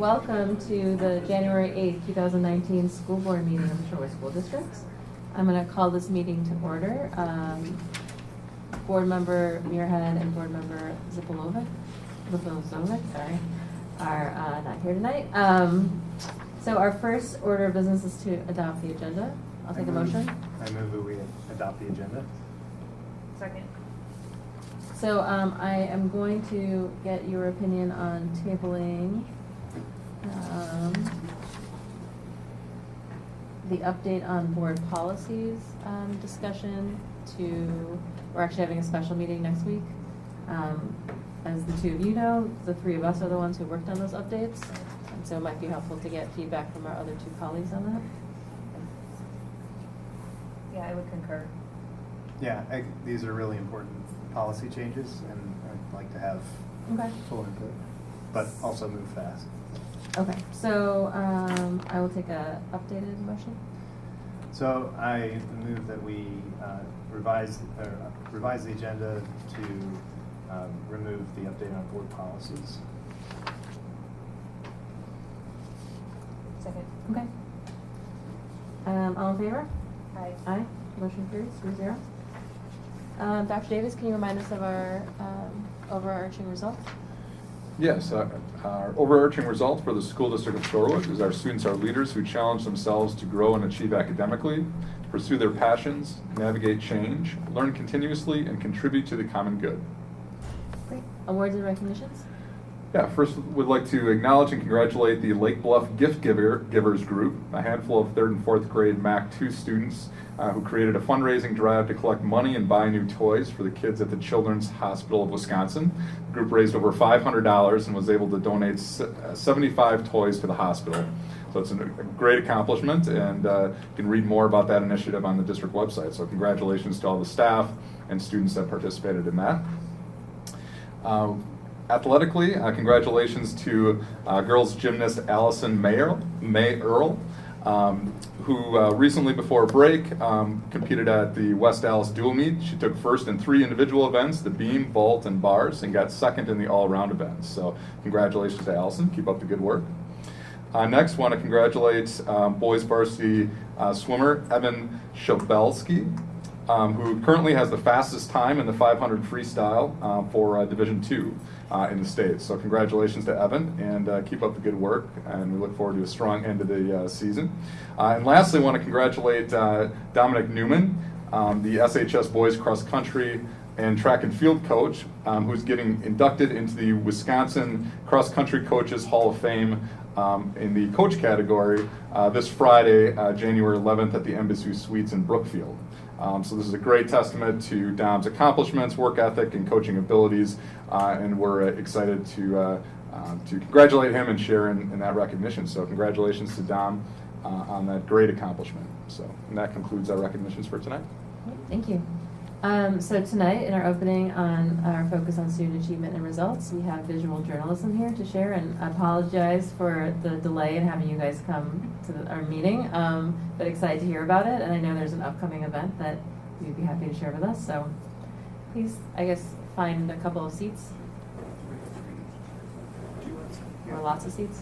Welcome to the January 8th, 2019 school board meeting of the Shorewood School District. I'm going to call this meeting to order. Board member Muirhead and board member Zipilovic, sorry, are not here tonight. So our first order of business is to adopt the agenda. I'll take a motion. I move that we adopt the agenda. Second. So I am going to get your opinion on tabling the update on board policies discussion to, we're actually having a special meeting next week. As the two of you know, the three of us are the ones who worked on those updates. And so it might be helpful to get feedback from our other two colleagues on that. Yeah, I would concur. Yeah, these are really important policy changes, and I'd like to have full input, but also move fast. Okay, so I will take a updated motion. So I move that we revise the agenda to remove the update on board policies. Second. Okay. All in favor? Aye. Aye. Motion carries 3-0. Dr. Davis, can you remind us of our overarching results? Yes, our overarching result for the school district of Shorewood is our students are leaders who challenge themselves to grow and achieve academically, pursue their passions, navigate change, learn continuously, and contribute to the common good. Great. Awards and recognitions? Yeah, first we'd like to acknowledge and congratulate the Lake Bluff Gift Givers Group, a handful of 3rd and 4th grade MAC 2 students who created a fundraising drive to collect money and buy new toys for the kids at the Children's Hospital of Wisconsin. The group raised over $500 and was able to donate 75 toys to the hospital. So it's a great accomplishment, and you can read more about that initiative on the district website. So congratulations to all the staff and students that participated in that. Athletically, congratulations to girls gymnast Allison May Earl, who recently before break competed at the West Dallas Dual Meet. She took first in 3 individual events, the beam, vault, and bars, and got second in the all-around events. So congratulations to Allison. Keep up the good work. Next, want to congratulate boys varsity swimmer Evan Shabelski, who currently has the fastest time in the 500 freestyle for Division II in the state. So congratulations to Evan, and keep up the good work, and we look forward to a strong end of the season. And lastly, I want to congratulate Dominic Newman, the SHS boys cross country and track and field coach, who's getting inducted into the Wisconsin Cross Country Coaches Hall of Fame in the coach category this Friday, January 11th at the Embassy Suites in Brookfield. So this is a great testament to Dom's accomplishments, work ethic, and coaching abilities, and we're excited to congratulate him and share in that recognition. So congratulations to Dom on that great accomplishment. So, and that concludes our recognitions for tonight. Thank you. So tonight, in our opening on our focus on student achievement and results, we have visual journalism here to share, and I apologize for the delay in having you guys come to our meeting, but excited to hear about it, and I know there's an upcoming event that you'd be happy to share with us, so please, I guess, find a couple of seats, or lots of seats.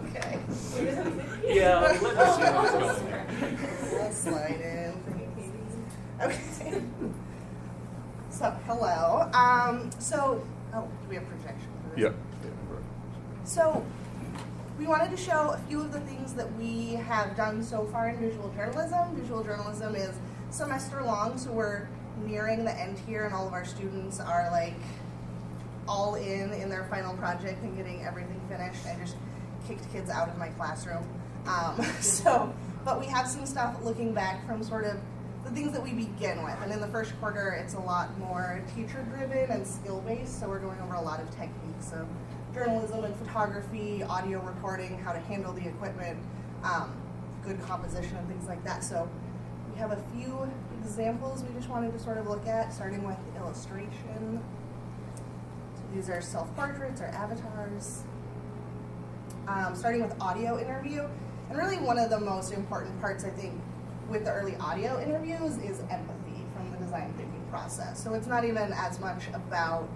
Okay. Yeah, let me see what's going on. We'll slide in. Okay. So, hello. Do we have projection for this? Yep. So, we wanted to show a few of the things that we have done so far in visual journalism. Visual journalism is semester long, so we're nearing the end here, and all of our students are like all in their final project and getting everything finished. I just kicked kids out of my classroom. But we have some stuff looking back from sort of the things that we begin with. And in the first quarter, it's a lot more teacher-driven and skill-based, so we're going over a lot of techniques of journalism and photography, audio recording, how to handle the equipment, good composition and things like that. So we have a few examples we just wanted to sort of look at, starting with illustration. So these are self-portraits or avatars. Starting with audio interview. And really one of the most important parts, I think, with the early audio interviews is empathy from the design thinking process. So it's not even as much about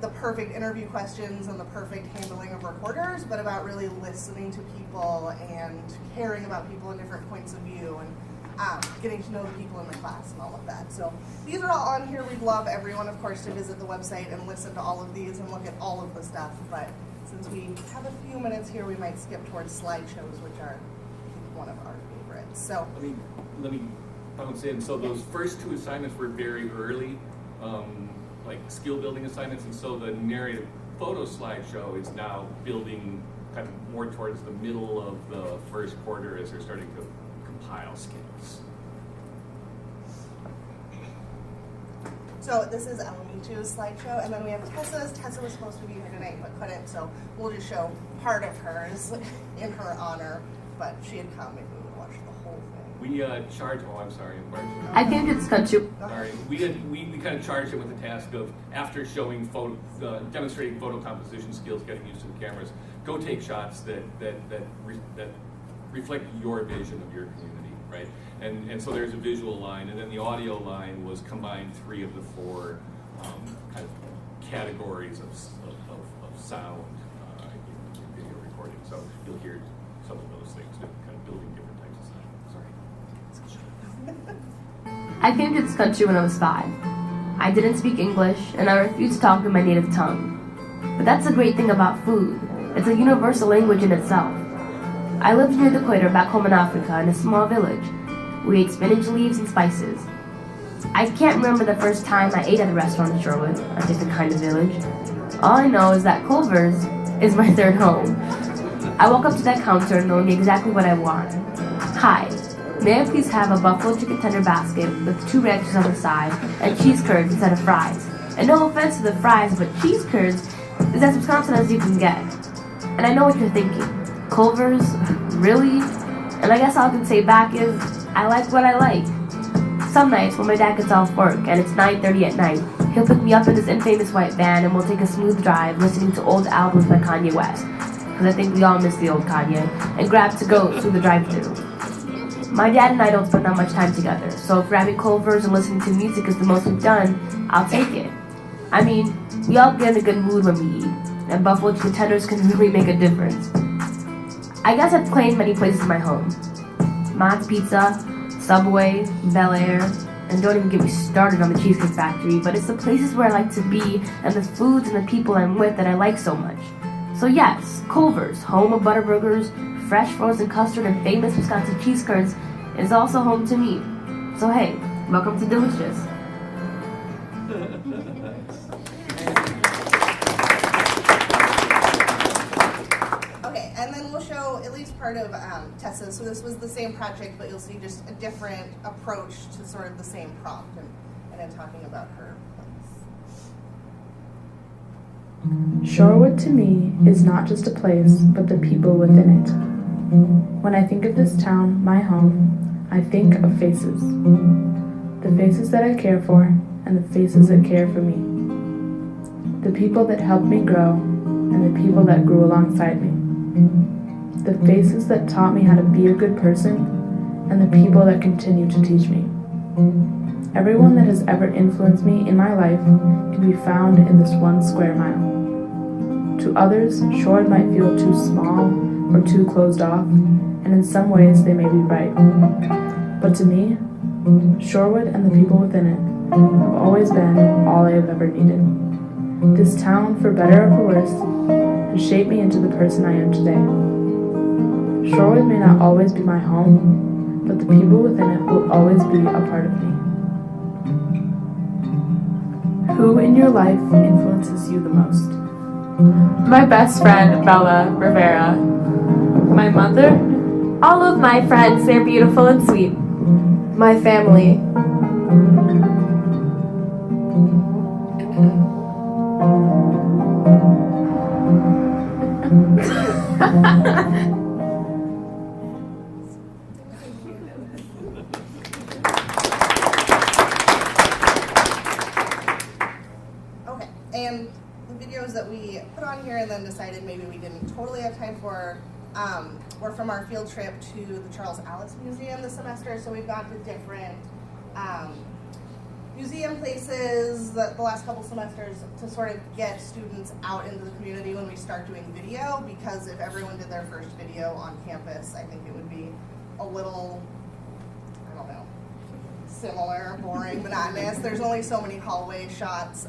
the perfect interview questions and the perfect handling of recorders, but about really listening to people and caring about people in different points of view and getting to know the people in the class and all of that. So these are all on here. We'd love everyone, of course, to visit the website and listen to all of these and look at all of the stuff. But since we have a few minutes here, we might skip towards slideshows, which are, I think, one of our favorites. So Let me bounce in. So those first two assignments were very early, like skill building assignments, and so the narrative photo slideshow is now building kind of more towards the middle of the first quarter as they're starting to compile skills. So this is LME2's slideshow, and then we have Tessa's. Tessa was supposed to be here tonight, but couldn't, so we'll just show part of hers in her honor, but she had come, maybe we would watch the whole thing. We charged, oh, I'm sorry. I think it's cut you. Sorry, we kind of charged him with the task of, after showing demonstrating photo composition skills, getting used to the cameras, go take shots that reflect your vision of your community, right? And so there's a visual line, and then the audio line was combined 3 of the 4 kind of categories of sound in video recording. So you'll hear some of those things, kind of building different types of sound. Sorry. I came to this country when I was 5. I didn't speak English, and I refused to talk in my native tongue. But that's the great thing about food. It's a universal language in itself. I lived near the equator back home in Africa in a small village. We ate spinach leaves and spices. I can't remember the first time I ate at a restaurant in Shorewood, a different kind of village. All I know is that Culver's is my third home. I walk up to that counter knowing exactly what I want. Hi, may I please have a buffalo chicken tender basket with 2 ranches on the side and cheese curds instead of fries? And no offense to the fries, but cheese curds is as Wisconsin as you can get. And I know what you're thinking. Culver's? Really? And I guess all I can say back is, I like what I like. Some nights when my dad gets off work and it's 9:30 at night, he'll pick me up in his infamous white van and we'll take a smooth drive listening to old albums by Kanye West, because I think we all miss the old Kanye, and grab to-go through the drive-thru. My dad and I don't spend that much time together, so if grabbing Culver's and listening to music is the most we've done, I'll take it. I mean, we all get in a good mood when we eat, and buffalo chicken tenders can really make a difference. I guess I've claimed many places in my home. Mott's Pizza, Subway, Bel Air, and don't even get me started on the Cheesecake Factory, but it's the places where I like to be and the foods and the people I'm with that I like so much. So yes, Culver's, home of Butterburgers, fresh frozen custard, and famous Wisconsin cheese curds, is also home to me. So hey, welcome to Delicious. Okay, and then we'll show at least part of Tessa's. So this was the same project, but you'll see just a different approach to sort of the same prompt and then talking about her place. Shorewood to me is not just a place, but the people within it. When I think of this town, my home, I think of faces. The faces that I care for, and the faces that care for me. The people that helped me grow, and the people that grew alongside me. The faces that taught me how to be a good person, and the people that continue to teach me. Everyone that has ever influenced me in my life can be found in this 1 square mile. To others, Shorewood might feel too small or too closed off, and in some ways they may be right. But to me, Shorewood and the people within it have always been all I have ever needed. This town, for better or for worse, has shaped me into the person I am today. Shorewood may not always be my home, but the people within it will always be a part of me. Who in your life influences you the most? My best friend, Bella Rivera. My mother? All of my friends, they're beautiful and sweet. My family. we put on here and then decided maybe we didn't totally have time for were from our field trip to the Charles Alice Museum this semester. So we've gone to different museum places the last couple semesters to sort of get students out into the community when we start doing video, because if everyone did their first video on campus, I think it would be a little, I don't know, similar, boring, monotonous. There's only so many hallway shots.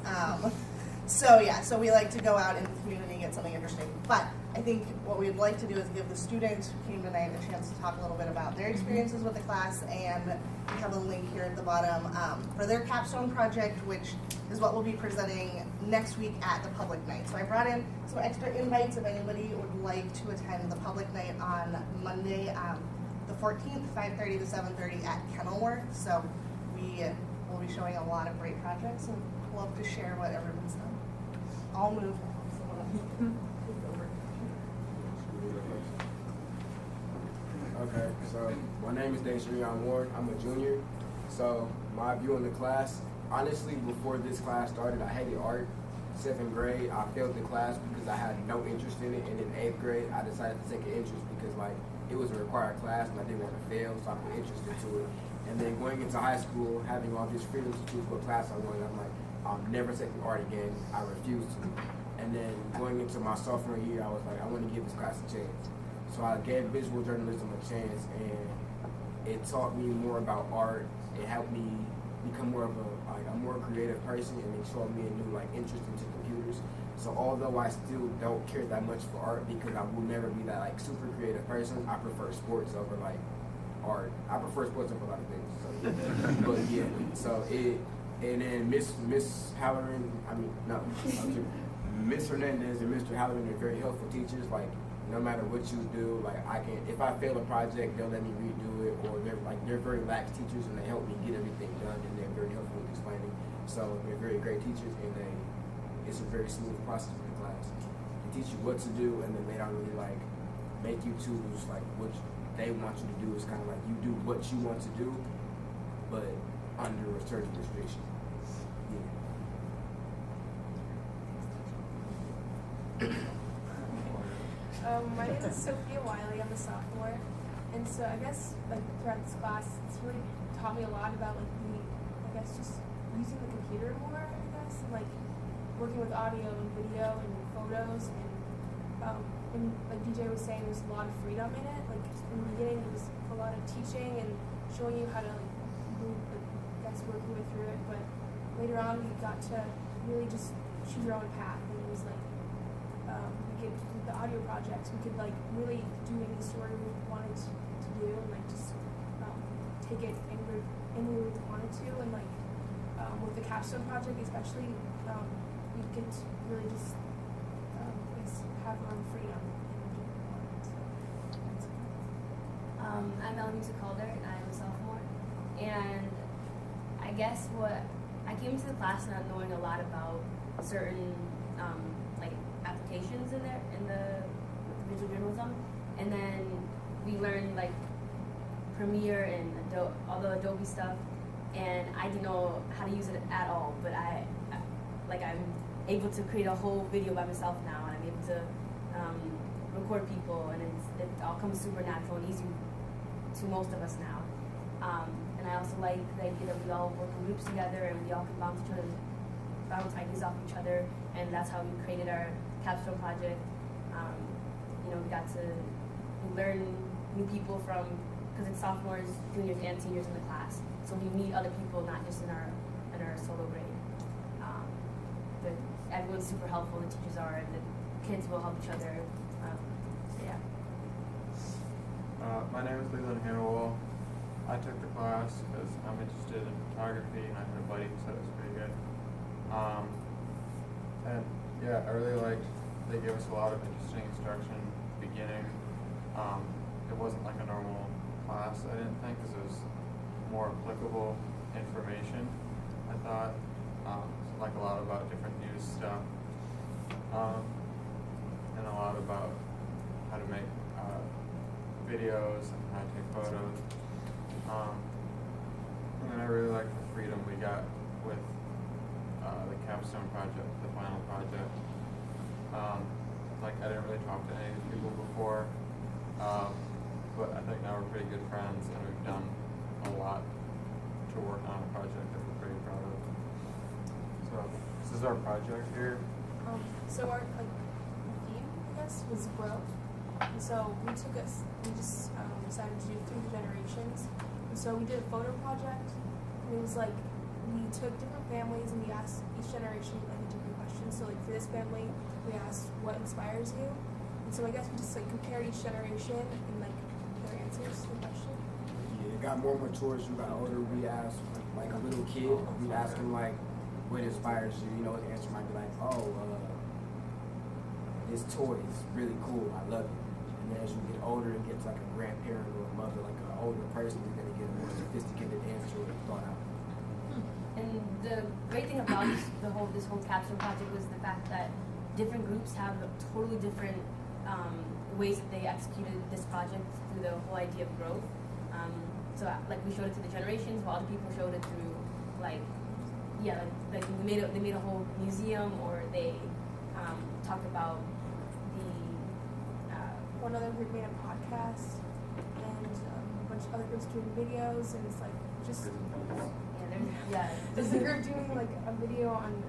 So yeah, so we like to go out in the community and get something interesting. But I think what we'd like to do is give the students who came tonight a chance to talk a little bit about their experiences with the class, and we have a link here at the bottom for their capstone project, which is what we'll be presenting next week at the public night. So I brought in some extra invites if anybody would like to attend the public night on Monday, the 14th, 5:30 to 7:30 at Kenilworth. So we will be showing a lot of great projects and love to share what everyone's done. I'll move. Okay, so my name is Deshaun Ward. I'm a junior. So my view on the class, honestly, before this class started, I hated art. 7th grade, I failed the class because I had no interest in it, and in 8th grade, I decided to take an interest because it was a required class and I didn't want to fail, so I put interest into it. And then going into high school, having all this freedom to choose what class I wanted, I'm like, I'm never taking art again. I refused to. And then going into my sophomore year, I was like, I want to give this class a chance. So I gave visual journalism a chance, and it taught me more about art. It helped me become more of a more creative person, and it showed me a new interest into computers. So although I still don't care that much for art because I will never be that super creative person, I prefer sports over art. I prefer sports over a lot of things. So, but yeah, so and then Miss Halloran, Miss Hernandez and Mr. Halloran are very helpful teachers. No matter what you do, if I fail a project, they'll let me redo it, or they're very lax teachers and they help me get everything done, and they're very helpful with explaining. So they're very great teachers, and it's a very smooth process in the class. They teach you what to do, and then they don't really make you choose what they want you to do. It's kind of you do what you want to do, but under a certain restriction. My name is Sophia Wiley. I'm a sophomore, and so I guess throughout this class, it's really taught me a lot about just using the computer more. I guess and working with audio and video and photos, and like DJ was saying, there's a lot of freedom in it. In the beginning, it was a lot of teaching and showing you how to move, working way through it. But later on, we got to really just choose your own path, and it was with the audio projects, we could really do any story we wanted to do, and just take it anywhere we wanted to, and with the capstone project especially, we get to really just have our own freedom. I'm Eloisa Calder, and I'm a sophomore. And I guess I came into the class not knowing a lot about certain applications with the visual journalism, and then we learned Premiere and all the Adobe stuff, and I didn't know how to use it at all. But I'm able to create a whole video by myself now, and I'm able to record people, and it all comes super natural and easy to most of us now. And I also like the idea that we all work in groups together, and we all can bounce ideas off each other, and that's how we created our capstone project. We got to learn new people because it's sophomores, juniors, and seniors in the class. So we meet other people, not just in our solo grade. But everyone's super helpful. The teachers are, and the kids will help each other. Yeah. My name is Leland Hannawall. I took the class because I'm interested in photography, and I had a buddy who said it was pretty good. And yeah, I really liked. They gave us a lot of interesting instruction at the beginning. It wasn't like a normal class, I didn't think, because it was more applicable information, I thought. A lot about different news stuff. And a lot about how to make videos and how to take photos. And then I really liked the freedom we got with the capstone project, the final project. Like I didn't really talk to any of these people before, but I think now we're pretty good friends and we've done a lot to work on a project that we're pretty proud of. So this is our project here. So our theme, I guess, was growth. And so we just decided to do through the generations. And so we did a photo project. And it was like we took different families and we asked each generation like a different question. So like for this family, we asked what inspires you. And so I guess we just like compared each generation and like their answers to the question. Yeah, it got more mature as you got older. We asked like a little kid, we'd ask him like, what inspires you? You know, the answer might be like, oh, this toy is really cool, I love it. And then as you get older and get to like a grandparent or a mother, like an older person, you're gonna get a more sophisticated answer or thought out. And the great thing about this whole capstone project was the fact that different groups have totally different ways that they executed this project through the whole idea of growth. So like we showed it to the generations, while other people showed it through like they made a whole museum, or they talked about the one other group made a podcast, and a bunch of other groups doing videos, and it's like just there's a group doing like a video on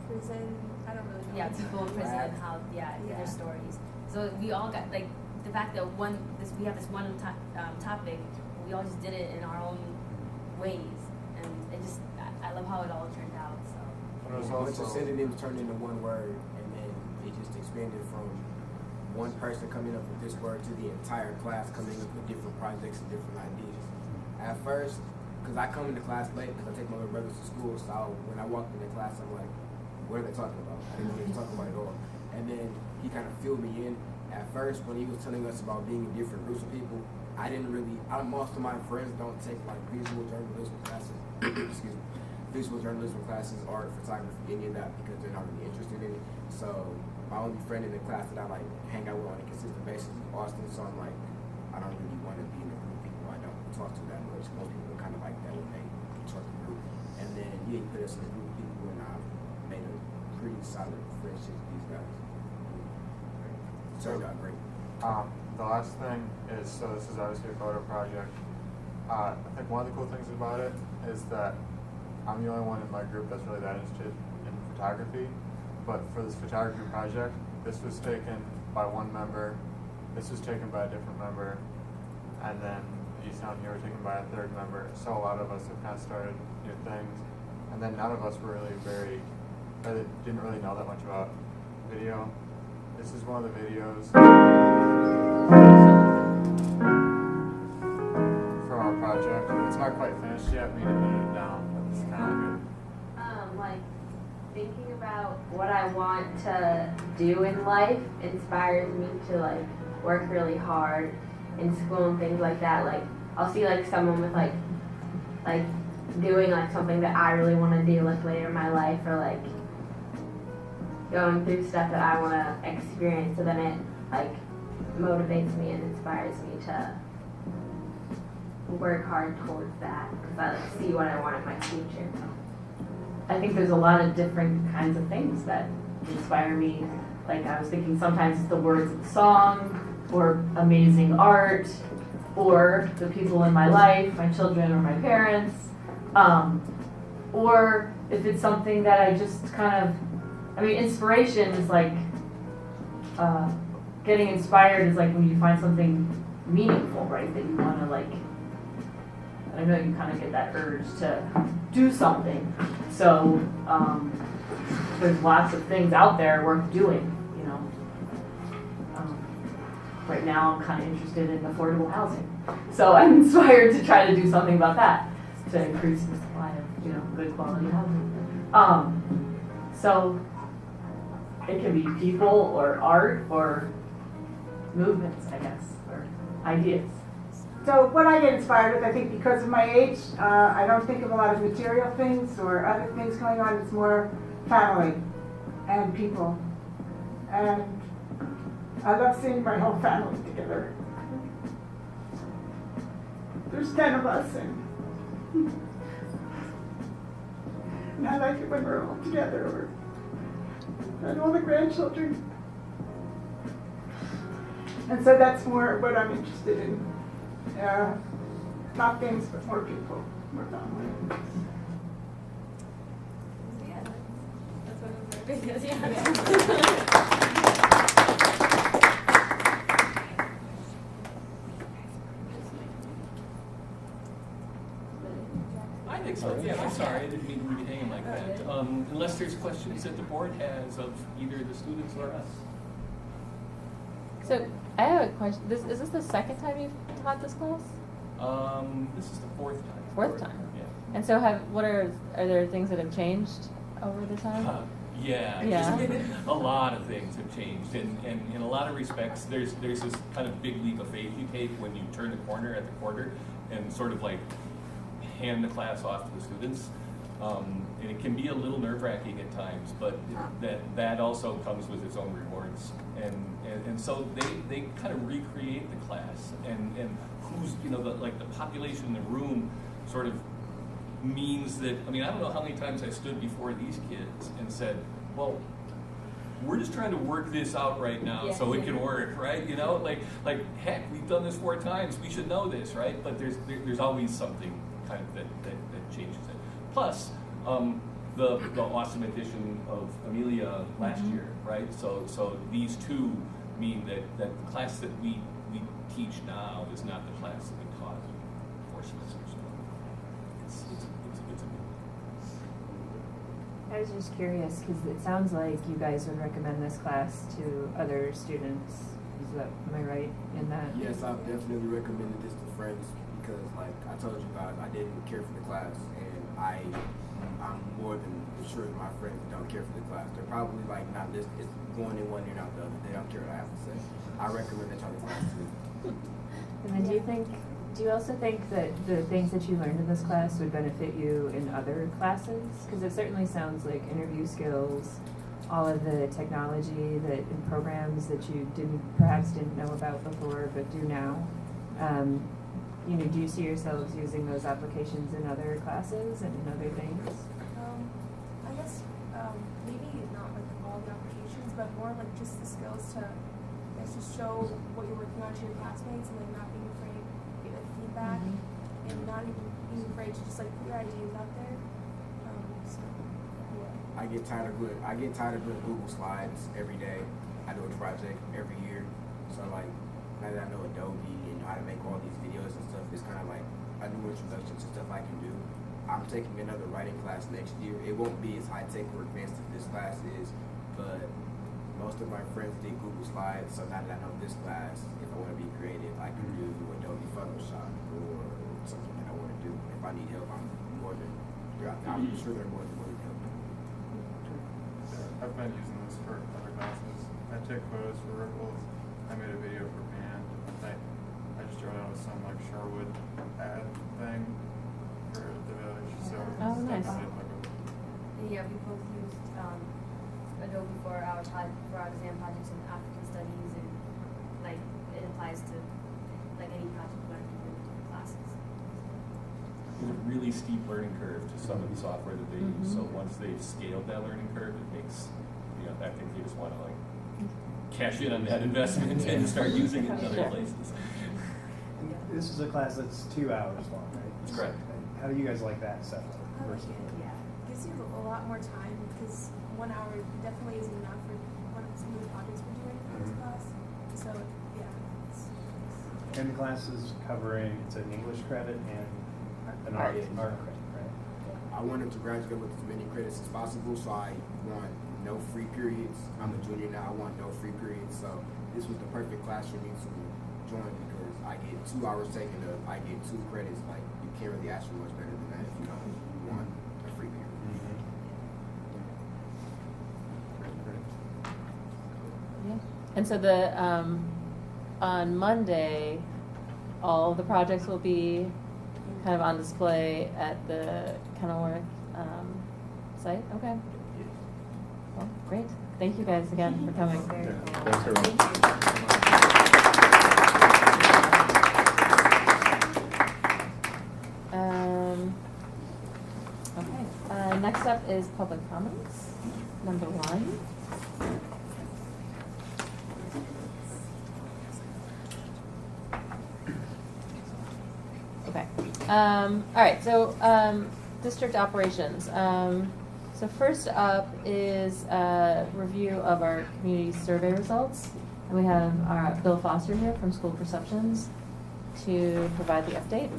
prison. I don't really know. Yeah, people in prison and how their stories. So we all got like the fact that we have this one topic. We all just did it in our own ways, and I love how it all turned out. So A bunch of synonyms turned into one word, and then it just expanded from one person coming up with this word to the entire class coming up with different projects and different ideas. At first, because I come into class late because I take my little brothers to school, so when I walked into class, I'm like, what are they talking about? I didn't know what they were talking about at all. And then he kind of filled me in. At first, when he was telling us about being in different groups of people, most of my friends don't take like visual journalism classes, excuse me, visual journalism classes, art, photography, any of that, because they're not really interested in it. So my only friend in the class that I like hang out with on a consistent basis is Austin, so I'm like, I don't really want to be in a group of people I don't talk to that much. Most people are kind of like that when they start the group. And then he put us in a group of people, and I've made a pretty solid friendship with these guys. It turned out great. The last thing is, so this is obviously a photo project. I think one of the cool things about it is that I'm the only one in my group that's really that interested in photography. But for this photography project, this was taken by one member, this was taken by a different member, and then these down here were taken by a third member. So a lot of us have kind of started new things. And then none of us were didn't really know that much about video. This is one of the videos from our project. It's not quite finished yet, we need to edit it down, but it's kind of good. Like thinking about what I want to do in life inspires me to like work really hard in school and things like that. Like I'll see like someone with like doing like something that I really want to do like later in my life, or like going through stuff that I want to experience, so then it like motivates me and inspires me to work hard towards that, because I like see what I want in my future. I think there's a lot of different kinds of things that inspire me. Like I was thinking sometimes it's the words of the song, or amazing art, or the people in my life, my children or my parents, or if it's something that I just kind of, inspiration is like, getting inspired is like when you find something meaningful, right, that you want to like, I don't know, you kind of get that urge to do something. So there's lots of things out there worth doing, you know. Right now I'm kind of interested in affordable housing. So I'm inspired to try to do something about that, to increase the supply of, you know, good quality housing. So it can be people or art or movements, I guess, or ideas. So what I get inspired with, I think because of my age, I don't think of a lot of material things or other things going on. It's more family and people. And I love seeing my whole family together. There's 10 of us, and I like it when we're all together, and all the grandchildren. And so that's more what I'm interested in. Not things, but more people, more family. Yeah, that's what I'm very good. Yeah. I think so, yeah, I'm sorry, I didn't mean to leave you hanging like that. Unless there's questions that the board has of either the students or us. So I have a question. Is this the second time you've taught this class? This is the fourth time. Fourth time. Yeah. And so are there things that have changed over the time? Yeah, Yeah. a lot of things have changed, and in a lot of respects, there's this kind of big leap of faith you take when you turn the corner at the quarter and sort of like hand the class off to the students. And it can be a little nerve-wracking at times, but that also comes with its own rewards. And so they kind of recreate the class, and who's, the population in the room sort of means that, I don't know how many times I stood before these kids and said, well, we're just trying to work this out right now so it can work, right? Like heck, we've done this 4 times, we should know this, right? But there's always something kind of that changes it. Plus, the awesome addition of Amelia last year, right? So these two mean that the class that we teach now is not the class that we taught 4 semesters ago. It's a I was just curious because it sounds like you guys would recommend this class to other students. Am I right in that? Yes, I've definitely recommended this to friends because, like I told you guys, I didn't care for the class, and I'm more than sure that my friends don't care for the class. They're probably like not listening. It's going in one ear and out the other. They don't care what I have to say. I recommend that y'all class too. And then do you also think that the things that you learned in this class would benefit you in other classes? Because it certainly sounds like interview skills, all of the technology and programs that you perhaps didn't know about before but do now. Do you see yourselves using those applications in other classes and in other things? I guess maybe not like all the applications, but more like just the skills to just show what you're working on to your classmates and like not being afraid to get like feedback and not even being afraid to just like put your ideas out there. I get tired of doing Google Slides every day. I do a project every year, so like now that I know Adobe and how to make all these videos and stuff, it's kind of like a new introduction to stuff I can do. I'm taking another writing class next year. It won't be as high tech or advanced as this class is, but most of my friends did Google Slides, so now that I know this class, if I want to be creative, I can do Adobe Photoshop or something that I want to do. If I need help, I'm sure they're more than willing to help me. I've been using this for other classes. I took photos for ripples. I made a video for band. I just wrote out some like Shorewood ad thing for the village. So nice. Yeah, we both used Adobe for our exam projects in African studies, and like it applies to like any project we're going to do in different classes. There's a really steep learning curve to some of the software that they use. So once they've scaled that learning curve, it makes, I think they just want to like cash in on that investment and start using it in other places. This is a class that's 2 hours long, right? That's correct. How do you guys like that setup versus? Yeah, it gives you a lot more time because 1 hour definitely isn't enough for some of the projects we're doing for this class. So yeah. And the class is covering, it's an English credit and an art credit, right? I wanted to graduate with as many credits as possible, so I want no free periods. I'm a junior now, I want no free periods, so this was the perfect class for me to join because I get 2 hours taken up, I get 2 credits. Like, you can't really ask for much better than that if you don't want a free period. Yeah. And so on Monday, all the projects will be kind of on display at the Kenilworth site? Okay. Well, great. Thank you guys again for coming. Thanks, everyone. Okay. Next up is public comments. Number 1. All right, so district operations. So first up is a review of our community survey results. And we have Bill Foster here from School Perceptions to provide the update.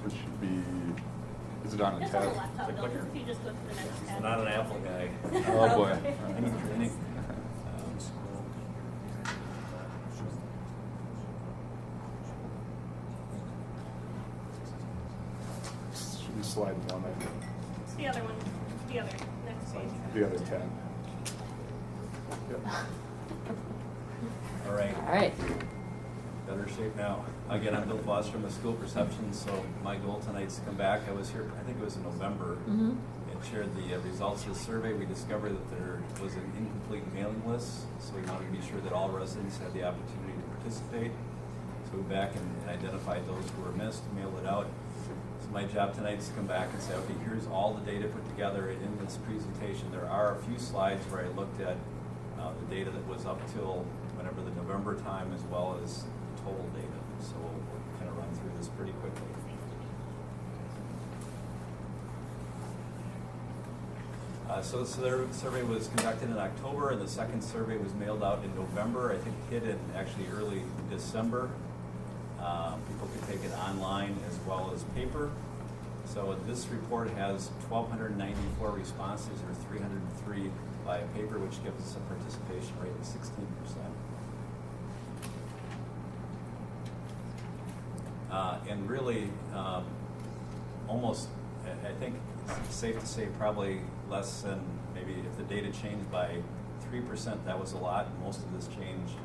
So it should be, is it on a Just tab? on the laptop, no, if you just go to the next tab. He's not an Apple guy. Oh, boy. Any training? Should be slide one, I think. It's the other one, the other, next page. The other tab. Yep. All right. All right. Better shape now. Again, I'm Bill Foster from the School Perceptions, so my goal tonight is to come back. I was here, I think it was in November, and shared the results of the survey. We discovered that there was an incomplete mailing list, so we wanted to be sure that all residents had the opportunity to participate. So we went back and identified those who were missed, mailed it out. So my job tonight is to come back and say, okay, here's all the data put together in this presentation. There are a few slides where I looked at the data that was up till whenever the November time, as well as the total data. So we'll kind of run through this pretty quickly. So the survey was conducted in October, and the second survey was mailed out in November. I think it hit in actually early December. People could take it online as well as paper. So this report has 1,294 responses, or 303 by paper, which gives us a participation rate of 16%. And really, almost, I think it's safe to say probably less than, maybe if the data changed by 3%, that was a lot. Most of this changed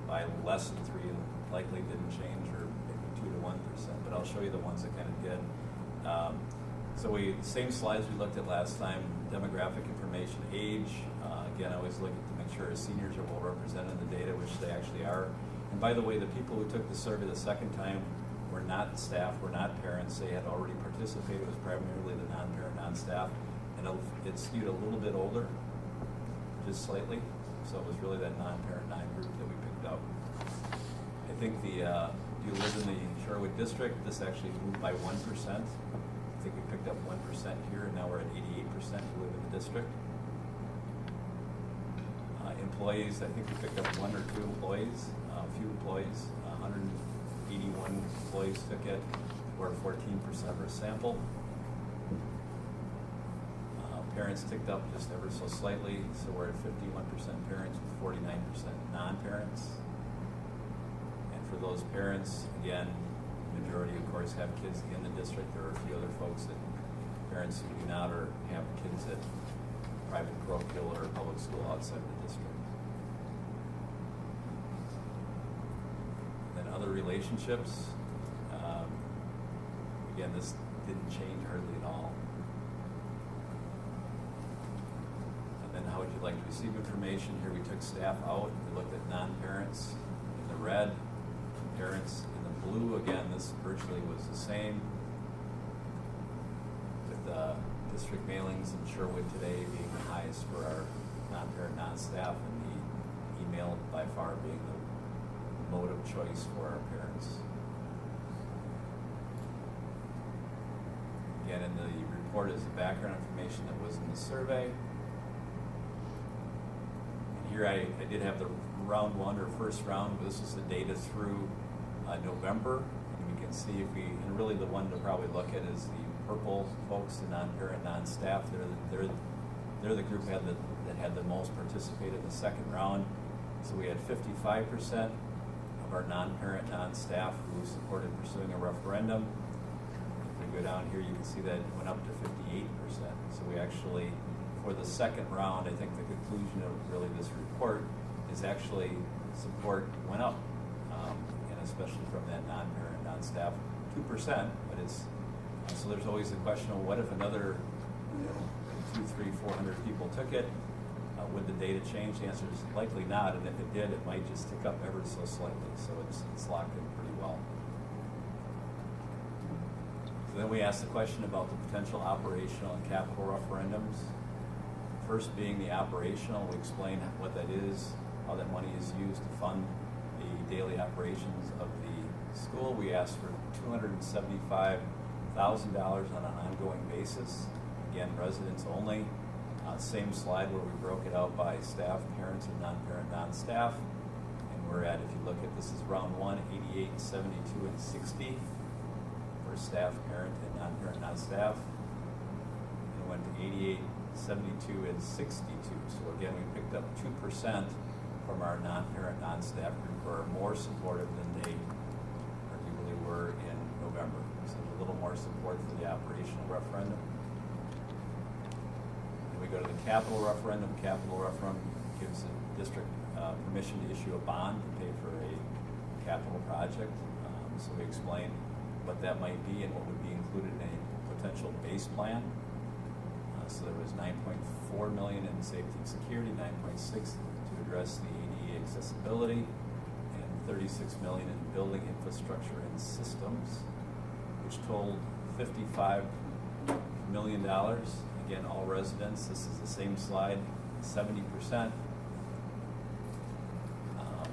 by less than 3 and likely didn't change, or maybe 2 to 1%, but I'll show you the ones that kind of did. So same slides we looked at last time, demographic information, age. Again, I always look to make sure seniors are well represented in the data, which they actually are. And by the way, the people who took the survey the second time were not staff, were not parents. They had already participated. It was primarily the non-parent, non-staff. And it skewed a little bit older, just slightly. So it was really that non-parent, non-group that we picked up. I think do you live in the Shorewood district? This actually moved by 1%. I think we picked up 1% here, and now we're at 88% who live in the district. Employees, I think we picked up 1 or 2 employees, a few employees. 181 employees took it, or 14% of our sample. Parents ticked up just ever so slightly, so we're at 51% parents with 49% non-parents. And for those parents, again, the majority, of course, have kids in the district. There are a few other folks that parents who do not, or have kids at private parochial or public school outside of the district. And then other relationships. Again, this didn't change hardly at all. And then how would you like to receive information? Here we took staff out. We looked at non-parents in the red, parents in the blue. Again, this virtually was the same. With district mailings in Shorewood today being the highest for our non-parent, non-staff, and the email by far being the mode of choice for our parents. Again, in the report is the background information that was in the survey. And here I did have the round 1 or first round. This is the data through November. And we can see if we, and really the one to probably look at is the purple folks, the non-parent, non-staff. They're the group that had the most participated in the second round. So we had 55% of our non-parent, non-staff who supported pursuing a referendum. If we go down here, you can see that it went up to 58%. So we actually, for the second round, I think the conclusion of really this report is actually support went up, and especially from that non-parent, non-staff, 2%, but it's, so there's always the question of what if another 200, 300, 400 people took it? Would the data change? The answer is likely not, and if it did, it might just tick up ever so slightly. So it's locked in pretty well. So then we asked the question about the potential operational and capital referendums. First being the operational, we explain what that is, how that money is used to fund the daily operations of the school. We asked for $275,000 on an ongoing basis. Again, residents only. Same slide where we broke it out by staff, parents, and non-parent, non-staff. And we're at, if you look at this is round one, 88, 72, and 60 for staff, parent, and non-parent, non-staff. And it went to 88, 72, and 62. So again, we picked up 2% from our non-parent, non-staff group who are more supportive than they arguably were in November. So there's a little more support for the operational referendum. Then we go to the capital referendum. Capital referendum gives the district permission to issue a bond to pay for a capital project. So we explain what that might be and what would be included in a potential base plan. So there was $9.4 million in safety and security, $9.6 to address the ADA accessibility, and $36 million in building infrastructure and systems, which totaled $55 million. Again, all residents. This is the same slide, 70%.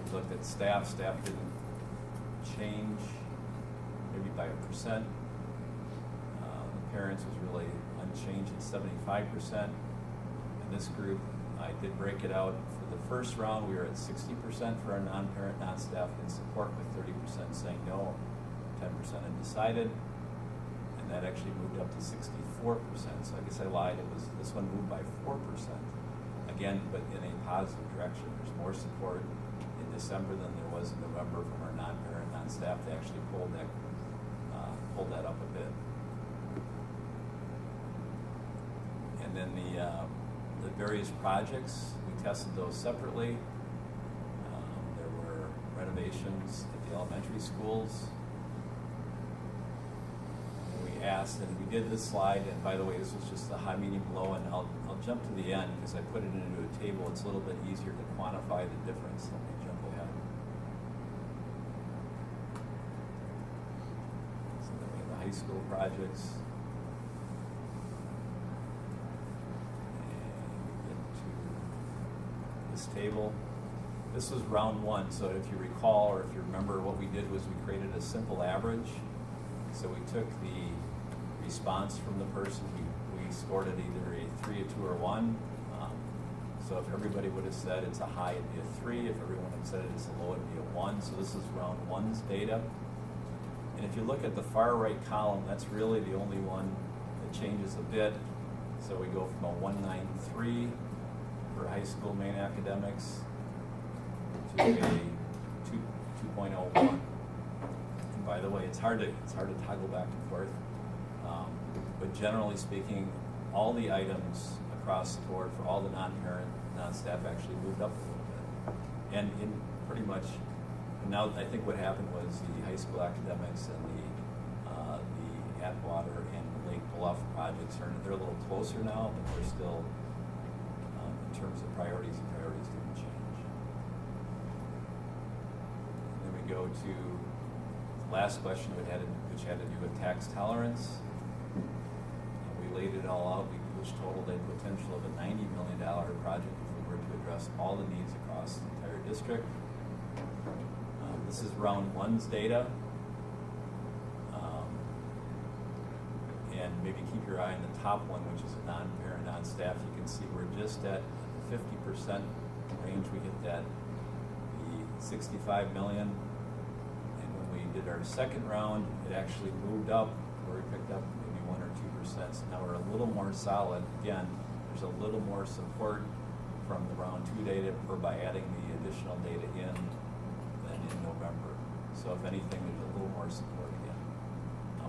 We looked at staff. Staff didn't change, maybe by 1%. The parents was really unchanged at 75%. In this group, I did break it out. For the first round, we were at 60% for our non-parent, non-staff in support, with 30% saying no, 10% undecided, and that actually moved up to 64%. So I guess I lied. It was this one moved by 4%. Again, but in a positive direction. There's more support in December than there was in November from our non-parent, non-staff. They actually pulled that up a bit. And then the various projects, we tested those separately. There were renovations at the elementary schools. And we asked, and we did this slide, and by the way, this was just the high, medium, low, and I'll jump to the end because I put it into a table. It's a little bit easier to quantify the difference. Let me jump ahead. So then we have the high school projects. Table. This was round one, so if you recall or if you remember, what we did was we created a simple average. So we took the response from the person, we scored it either a 3, a 2, or 1. So if everybody would have said it's a high, it'd be a 3. If everyone had said it's a low, it'd be a 1. So this is round one's data. And if you look at the far right column, that's really the only one that changes a bit. So we go from a 193 for high school main academics to a 2.01. And by the way, it's hard to toggle back and forth. But generally speaking, all the items across the board for all the non-parent, non-staff actually moved up a little bit. And in pretty much, and now I think what happened was the high school academics and the Atwater and the Lake Bluff projects they're a little closer now, but they're still, in terms of priorities, the priorities didn't change. And then we go to the last question, which had to do with tax tolerance. And we laid it all out, which totaled a potential of a $90 million project if we were to address all the needs across the entire district. This is round one's data. And maybe keep your eye on the top one, which is a non-parent, non-staff. You can see we're just at the 50% range. We hit that, the $65 million. And when we did our second round, it actually moved up, where we picked up maybe 1 or 2%. So now we're a little more solid. Again, there's a little more support from the round 2 data or by adding the additional data in than in November. So if anything, there's a little more support again.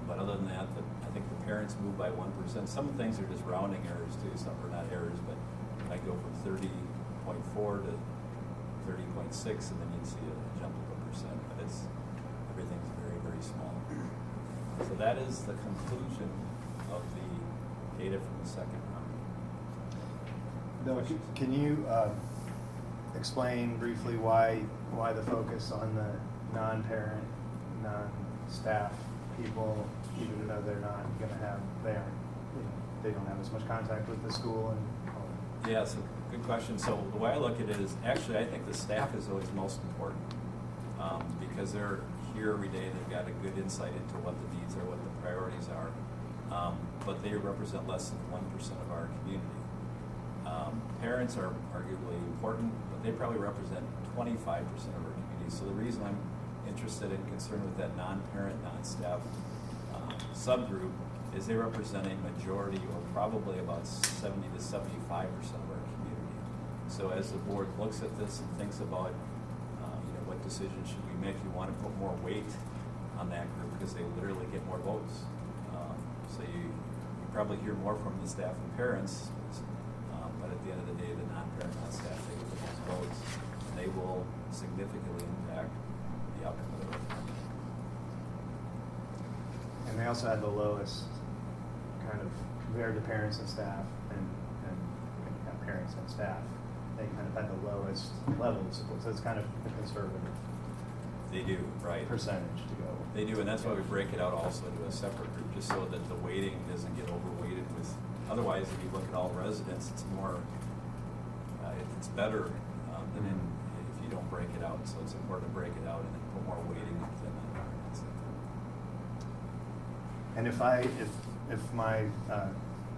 But other than that, I think the parents moved by 1%. Some things are just rounding errors too. Some are not errors, but I go from 30.4 to 30.6, and then you'd see a jump of 1%. But everything's very, very small. So that is the conclusion of the data from the second round. Bill, can you explain briefly why the focus on the non-parent, non-staff people, even though they're not going to have, they don't have as much contact with the school and all that? Yeah, so good question. So the way I look at it is, actually, I think the staff is always most important, because they're here every day, they've got a good insight into what the needs are, what the priorities are, but they represent less than 1% of our community. Parents are arguably important, but they probably represent 25% of our community. So the reason I'm interested and concerned with that non-parent, non-staff subgroup is they represent a majority, or probably about 70 to 75% of our community. So as the board looks at this and thinks about what decisions should we make, you want to put more weight on that group because they literally get more votes. So you probably hear more from the staff and parents, but at the end of the day, the non-parent, non-staff, they get the most votes, and they will significantly impact the outcome of the referendum. And they also had the lowest kind of, compared to parents and staff, and parents and staff, they kind of had the lowest level of support. So it's kind of a conservative. They do, right? Percentage to go. They do, and that's why we break it out also into a separate group, just so that the weighting doesn't get overweighted with. Otherwise, if you look at all residents, it's more, it's better than if you don't break it out. So it's important to break it out and then put more weighting within that. And if my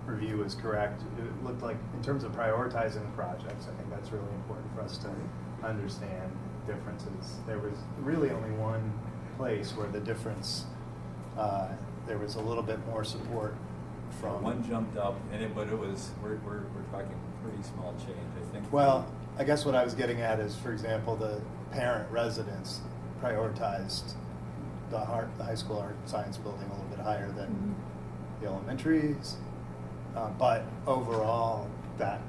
review is correct, it looked like in terms of prioritizing projects, I think that's really important for us to understand differences. There was really only one place where the difference, there was a little bit more support from. One jumped up, but it was, we're talking pretty small change, I think. Well, I guess what I was getting at is, for example, the parent residents prioritized the high school art science building a little bit higher than the elementaries, but overall, that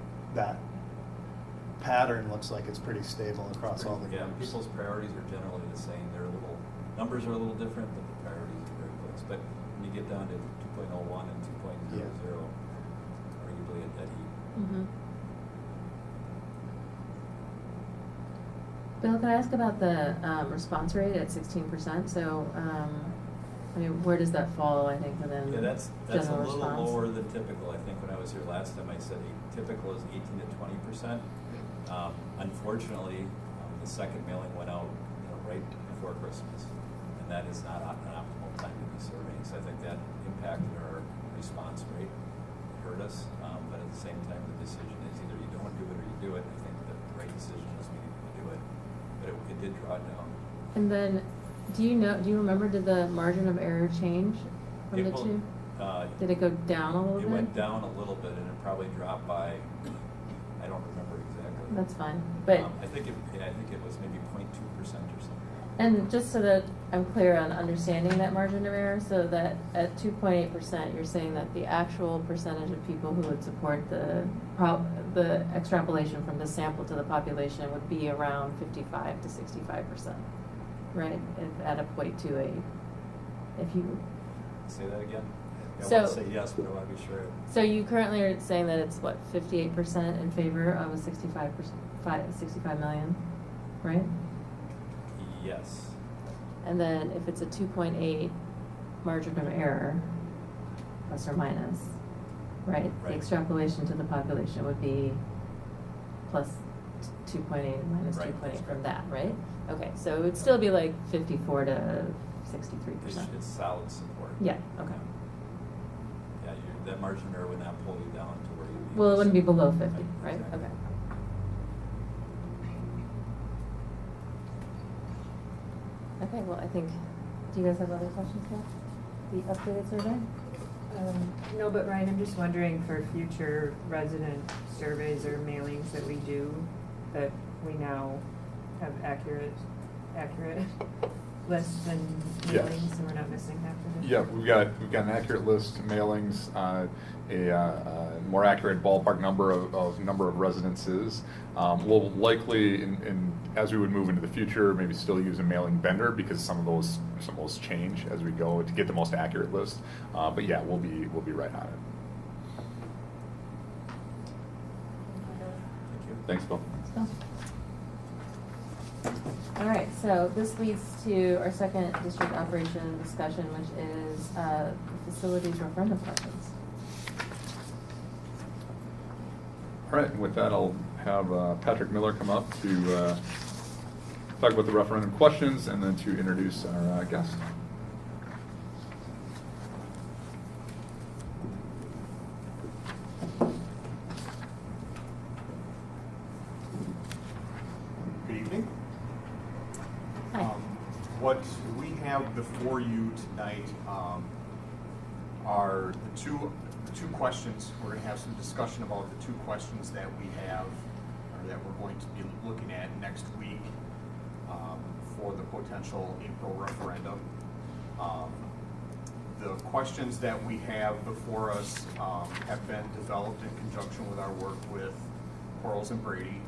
pattern looks like it's pretty stable across all the groups. Yeah, people's priorities are generally the same. Numbers are a little different, but the priorities are very close. But when you get down to 2.01 and 2.00, arguably a dead heat. Bill, can I ask about the response rate at 16%? So, I mean, where does that fall, I think, within that's a general little response? lower than typical. I think when I was here last time, I said typical is 18 to 20%. Unfortunately, the second mailing went out right before Christmas, and that is not an optimal time to be surveying. So I think that impacted our response rate, hurt us. But at the same time, the decision is either you don't do it or you do it. I think the right decision is we need to do it, but it did draw down. And then, do you remember, did the margin of error change from the two? Did it go down a little bit? It went down a little bit, and it probably dropped by, I don't remember exactly. That's fine, but I think it was maybe 0.2% or something. And just so that I'm clear on understanding that margin of error, so that at 2.8%, you're saying that the actual percentage of people who would support the extrapolation from the sample to the population would be around 55 to 65%, right? At a 0.28. If you say that again. I So- want to say yes, but I want to be sure. So you currently are saying that it's what, 58% in favor of a 65 million, right? Yes. And then if it's a 2.8 margin of error, plus or minus, right? The extrapolation to the population would be plus 2.8 minus 2.8 from that, right? Okay, so it would still be like 54 to 63%. It's solid support. Yeah, okay. Yeah, that margin of error would not pull you down to where you. Well, it wouldn't be below 50, right? Okay. Okay, well, I think, do you guys have other questions now? The updated survey? No, but Ryan, I'm just wondering for future resident surveys or mailings that we do, that we now have accurate lists and mailings, so we're not missing half of it? Yeah, we've got an accurate list of mailings, a more accurate ballpark number of residences. We'll likely, as we would move into the future, maybe still use a mailing vendor because some of those change as we go to get the most accurate list. But yeah, we'll be right on it. Thanks, Bill. All right, so this leads to our second district operation discussion, which is facilities referendum questions. All right, and with that, I'll have Patrick Miller come up to talk about the referendum questions and then to introduce our guest. Good evening. Hi. What we have before you tonight are the two questions. We're going to have some discussion about the two questions that we have, or that we're going to be looking at next week for the potential April referendum. The questions that we have before us have been developed in conjunction with our work with Quarles and Brady.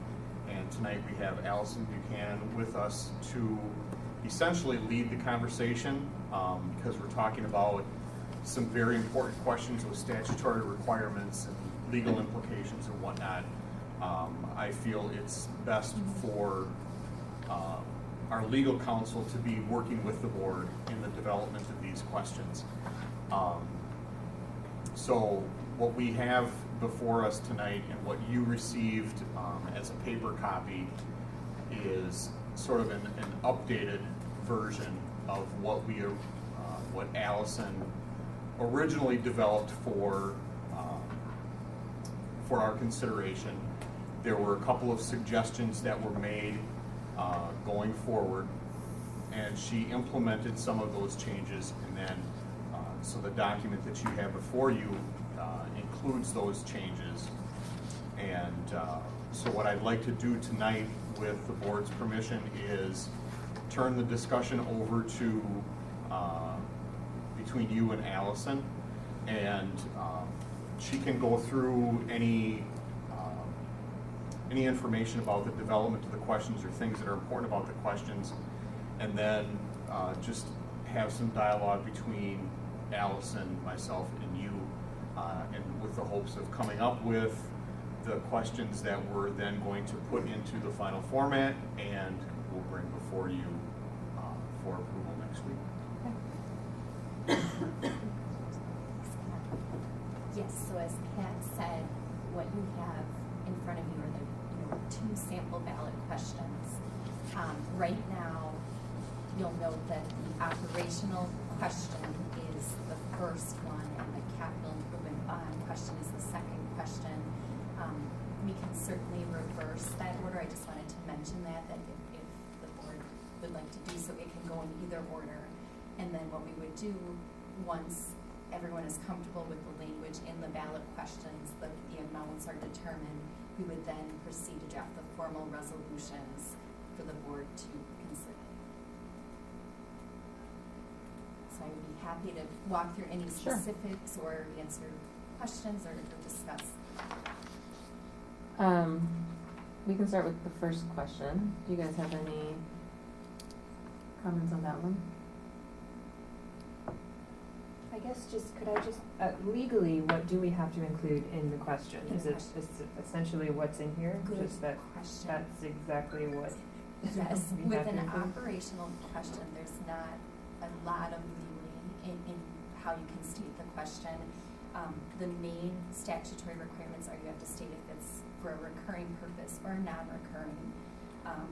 And tonight we have Allison Buchanan with us to essentially lead the conversation because we're talking about some very important questions with statutory requirements and legal implications and whatnot. I feel it's best for our legal counsel to be working with the board in the development of these questions. So what we have before us tonight and what you received as a paper copy is sort of an updated version of what what Allison originally developed for our consideration. There were a couple of suggestions that were made going forward, and she implemented some of those changes, and then so the document that you have before you includes those changes. And so what I'd like to do tonight with the board's permission is turn the discussion over to between you and Allison, and she can go through any information about the development of the questions or things that are important about the questions, and then just have some dialogue between Allison, myself, and you, and with the hopes of coming up with the questions that we're then going to put into the final format and we'll bring before you for approval next week. Yes, so as Pat said, what you have in front of you are the two sample ballot questions. Right now, you'll note that the operational question is the first one and the capital improvement bond question is the second question. We can certainly reverse that order. I just wanted to mention that if the board would like to do so, it can go in either order. And then what we would do once everyone is comfortable with the language in the ballot questions, the amounts are determined, we would then proceed to draft the formal resolutions for the board to consider. So I would be happy to walk through any specifics or answer questions or discuss. We can start with the first question. Do you guys have any comments on that one? I guess could I just, legally, what do we have to include in the question? Is it essentially what's in here? Good Just that question. That's exactly what Yes, we with have to an include? operational question, there's not a lot of leeway in how you can state the question. The main statutory requirements are you have to state if it's for a recurring purpose or non-recurring.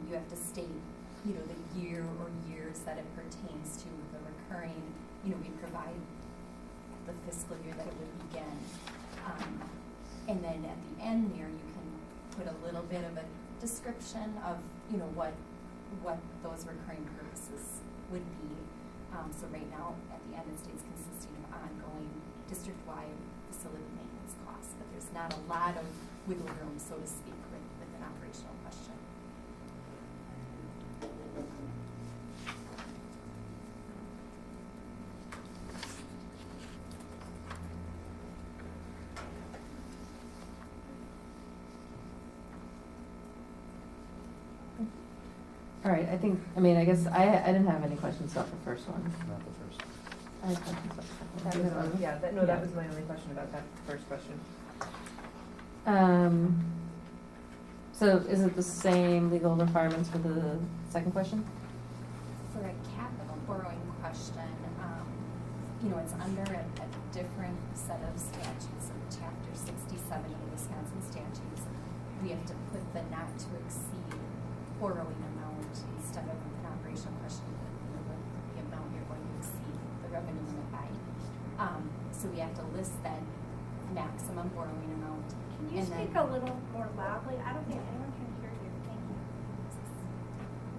You have to state, the year or years that it pertains to. The recurring, we provide the fiscal year that it would begin. And then at the end there, you can put a little bit of a description of, what those recurring purposes would be. So right now, at the end, it states consisting of ongoing district-wide facility maintenance costs, but there's not a lot of wiggle room, so to speak, with an operational question. All right, I guess I didn't have any questions about the first one. Not the first. I had questions about the second one. That Do you was have one, any? that was my only question about that first question. So is it the same legal requirements for the second question? For a capital borrowing question, it's under a different set of statutes, of Chapter 67 of the Wisconsin statutes. we have to put the not to exceed borrowing amount instead of an operational question, the amount you're going to exceed the revenue limit by. So we have to list that maximum borrowing amount. Can you and speak then, a little more loudly? I don't think anyone can hear you. Thank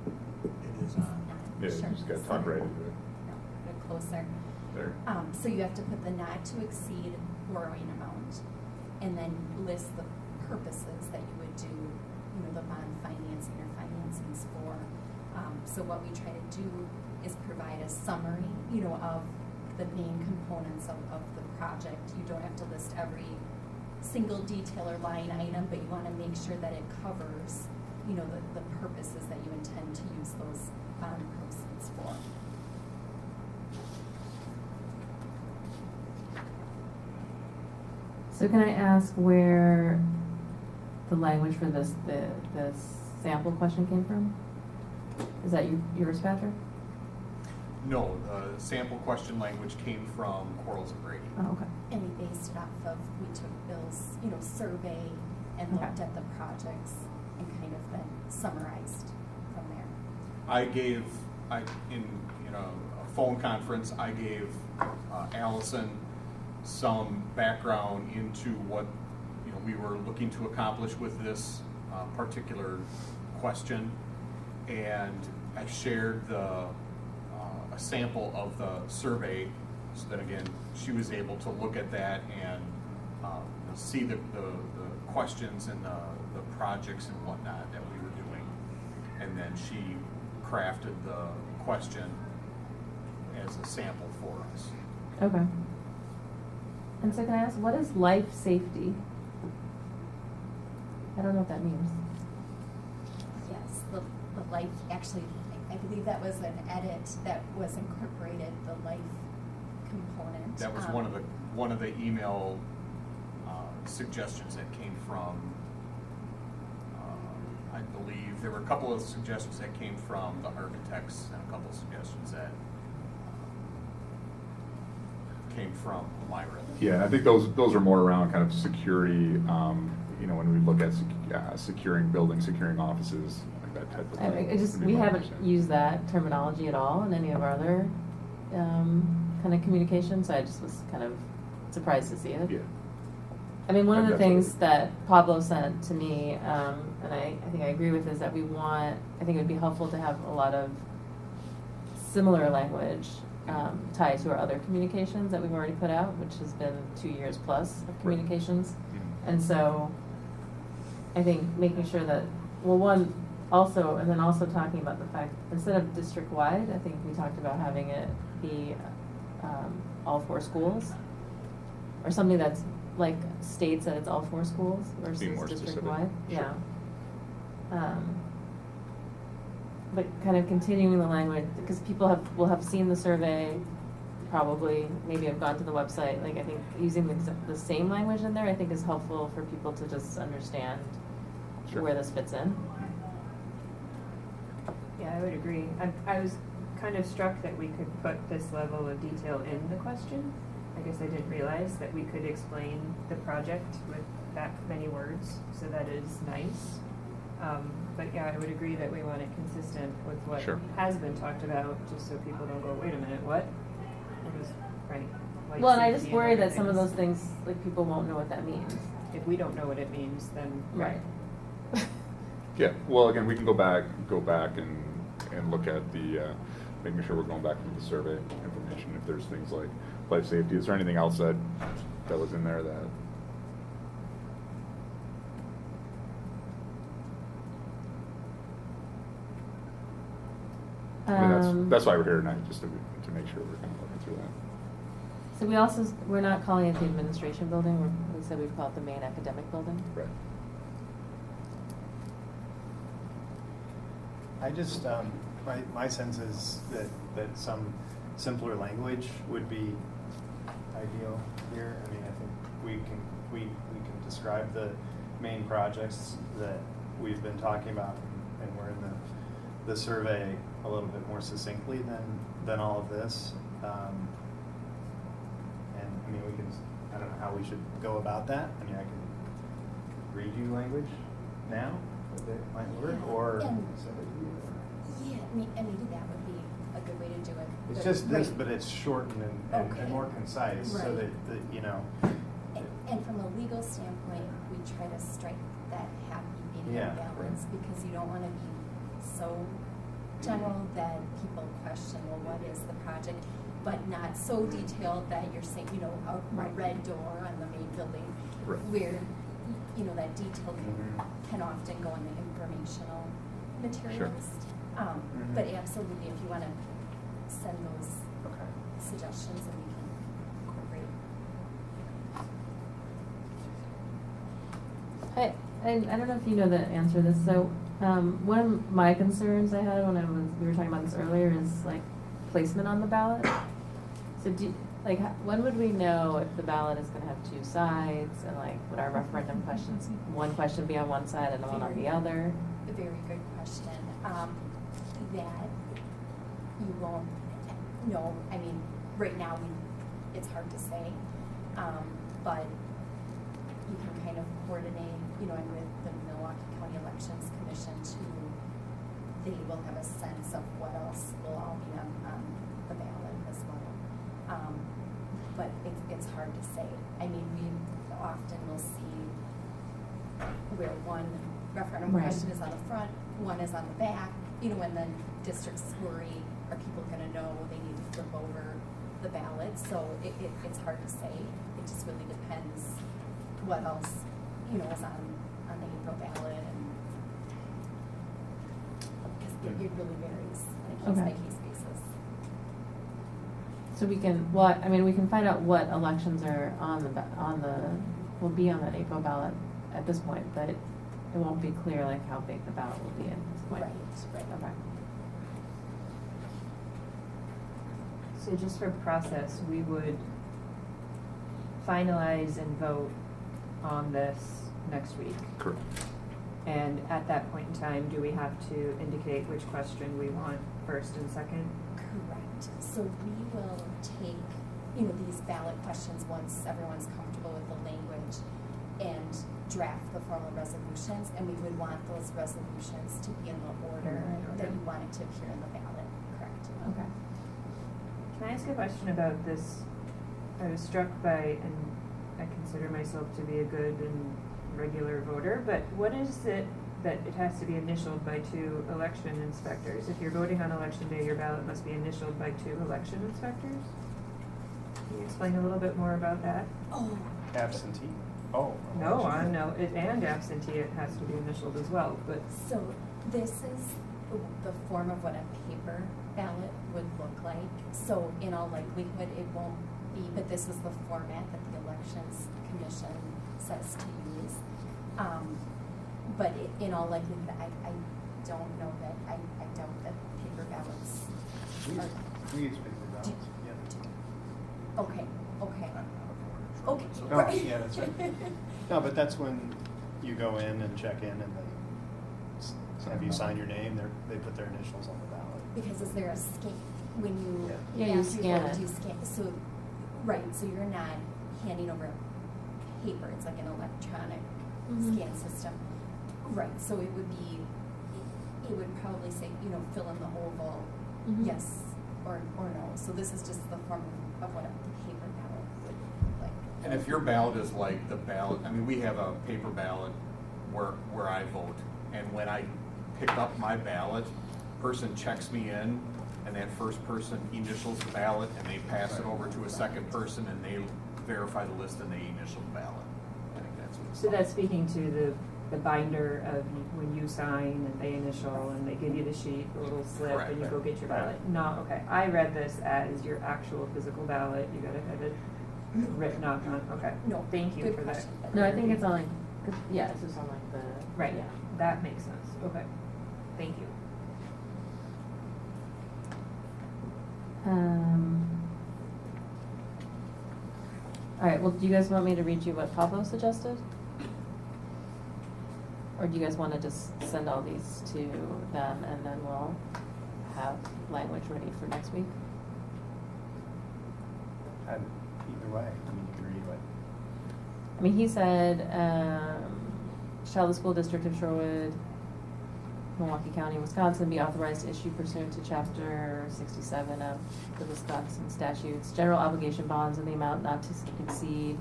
you. It is on. Yeah, you just gotta talk right into it. No, a bit closer. There. So you have to put the not to exceed borrowing amount and then list the purposes that you would do, the bond financing or financings for. So what we try to do is provide a summary, of the main components of the project. You don't have to list every single detail or line item, but you want to make sure that it covers, the purposes that you intend to use those bond proceeds for. So can I ask where the language for this sample question came from? Is that yours, Patrick? No, the sample question language came from Quarles and Brady. Oh, okay. And we based it off of, we took Bill's, survey and Okay. looked at the projects and kind of then summarized from there. In a phone conference, I gave Allison some background into what we were looking to accomplish with this particular question, and I shared a sample of the survey so that again she was able to look at that and see the questions and the projects and whatnot that we were doing, and then she crafted the question as a sample for us. Okay. And so can I ask, what is life safety? I don't know what that means. Yes, the life, actually, I believe that was an edit that was incorporated, the life component. That was one of the email suggestions that came from. I believe there were a couple of suggestions that came from the architects and a couple of suggestions that came from Myra. Yeah, I think those are more around kind of security. When we look at securing buildings, securing offices, like that type of thing. We haven't used that terminology at all in any of our other kind of communication, so I just was kind of surprised to see it. Yeah. I mean, one of the Definitely. things that Pablo sent to me, and I think I agree with, is that I think it would be helpful to have a lot of similar language tied to our other communications that we've already put out, which has been 2 years plus of communications. Mm-hmm. And so I think making sure that, well, one, also, and then also talking about the fact, instead of district-wide, I think we talked about having it be all 4 schools, or something that's like states that it's all 4 schools versus Be more specific. district-wide. Sure. Yeah. But kind of continuing the language, because people will have seen the survey, probably, maybe have gone to the website. Like, I think using the same language in there, I think is helpful for people to just understand Sure. where this fits in. Yeah, I would agree. I was kind of struck that we could put this level of detail in the question. I guess I didn't realize that we could explain the project with that many words, so that is nice. But yeah, I would agree that we want it consistent with what Sure. has been talked about, just so people don't go, wait a minute, what? It was, right. life Well, and I just safety and worry other that some of things. those things, like, people won't know what that means. If we don't know what it means, then. Right. Yeah, well, again, we can go back and look at making sure we're going back from the survey information. If there's things like life safety, is there anything else that was in there that? I mean, that's why we're here tonight, just to make sure we're kind of looking through that. So we're not calling it the administration building, we said we'd call it the main academic building. Right. I just, my sense is that some simpler language would be ideal here. I mean, I think we can describe the main projects that we've been talking about, and we're in the survey a little bit more succinctly than all of this. And I mean, I don't know how we should go about that. I mean, I can read you language now? Would it might work, or? Yeah, and maybe that would be a good way to do it. It's But- just this, right. but it's shortened and Okay. more concise, so Right. that, you know. And from a legal standpoint, we try to strike that happy medium Yeah. balance because you don't want to be so general that people question, well, what is the project? But not so detailed that you're saying, you know, a red door on the main building, Right. where, you know, that detail Mhm. can often go in the informational materials. Mhm. But absolutely, if you want to send those Okay. suggestions, and we can incorporate. I don't know if you know the answer to this. So one of my concerns I had when we were talking about this earlier is like placement on the ballot. So when would we know if the ballot is going to have two sides, and like would our referendum questions, one question be on one side and one on the other? A very good question. That you won't know. I mean, right now it's hard to say, but you can kind of coordinate. You know, and with the Milwaukee County Elections Commission too, they will have a sense of what else will all be on the ballot as well. But it's hard to say. I mean, we often will see where one referendum question is on the front, one is on the back. You know, when the districts worry, are people going to know they need to flip over the ballot? So it's hard to say. It just really depends what else, you know, is on the April ballot, and because it really varies on a case by case basis. So we can find out what elections are will be on that April ballot at this point, but it won't be clear like how big the ballot will be at this point. Right. Okay. So just for process, we would finalize and vote on this next week. Correct. And at that point in time, do we have to indicate which question we want first and second? Correct. So we will take, you know, these ballot questions once everyone's comfortable with the language and draft the formal resolutions, and we would want those resolutions to be in the order that you want it to appear in the ballot. Correct. Okay. Can I ask a question about this? I was struck by, and I consider myself to be a good and regular voter, but what is it that it has to be initialed by 2 election inspectors? If you're voting on election day, your ballot must be initialed by 2 election inspectors? Can you explain a little bit more about that? Oh. Absentee? Oh. No, and absentee, it has to be initialed as well, but. So this is the form of what a paper ballot would look like. So in all likelihood, it won't be, but this is the format that the Elections Commission says to use. But in all likelihood, I don't know that, I doubt that paper ballots are. We use paper ballots, yeah. Okay. Okay. No, yeah, that's right. No, but that's when you go in and check in, and they have you sign your name. They put their initials on the ballot. Because is there a scan when you Yeah, you scan vote, it. you scan, so so you're not handing over paper, it's like an electronic scan system. Right, so it would probably say, you know, fill in the oval, yes or no. So this is just the form of what a paper ballot would look like. And if your ballot is like the ballot, I mean, we have a paper ballot where I vote, and when I pick up my ballot, person checks me in, and that first person initials the ballot, and they pass it over to a second person, and they verify the list, and they initial the ballot. I think that's what it's So that's speaking to the binder of when you sign and they initial and they give you the sheet, the little slip, Correct. and you go get your ballot. No, okay. I read this as your actual physical ballot. You gotta have it written up on. Okay. No. Thank you Good for question. that. No, I think it's on like, yeah, it's just on like the. Right. Yeah. That makes sense. Okay. Thank you. All right, well, do you guys want me to read you what Pablo suggested? Or do you guys want to just send all these to them and then we'll have language ready for next week? Either way, I mean, you can read what. I mean, he said, shall the school district of Shorewood, Milwaukee County, Wisconsin be authorized to issue pursuant to Chapter 67 of the Wisconsin statutes, general obligation bonds in the amount not to exceed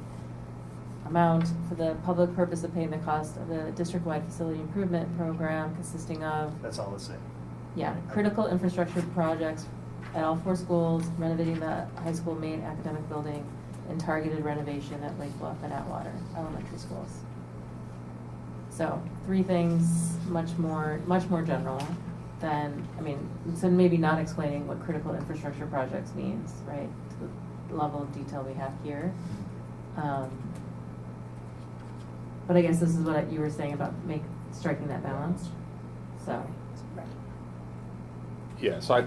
amount for the public purpose of paying the cost of the district-wide facility improvement program consisting of, That's all the same. yeah, critical infrastructure projects at all 4 schools, renovating the high school main academic building, and targeted renovation at Lake Bluff and Atwater elementary schools. So 3 things, much more general than, I mean, so maybe not explaining what critical infrastructure projects means, right? To the level of detail we have here. But I guess this is what you were saying about striking that balance. So. Yeah, so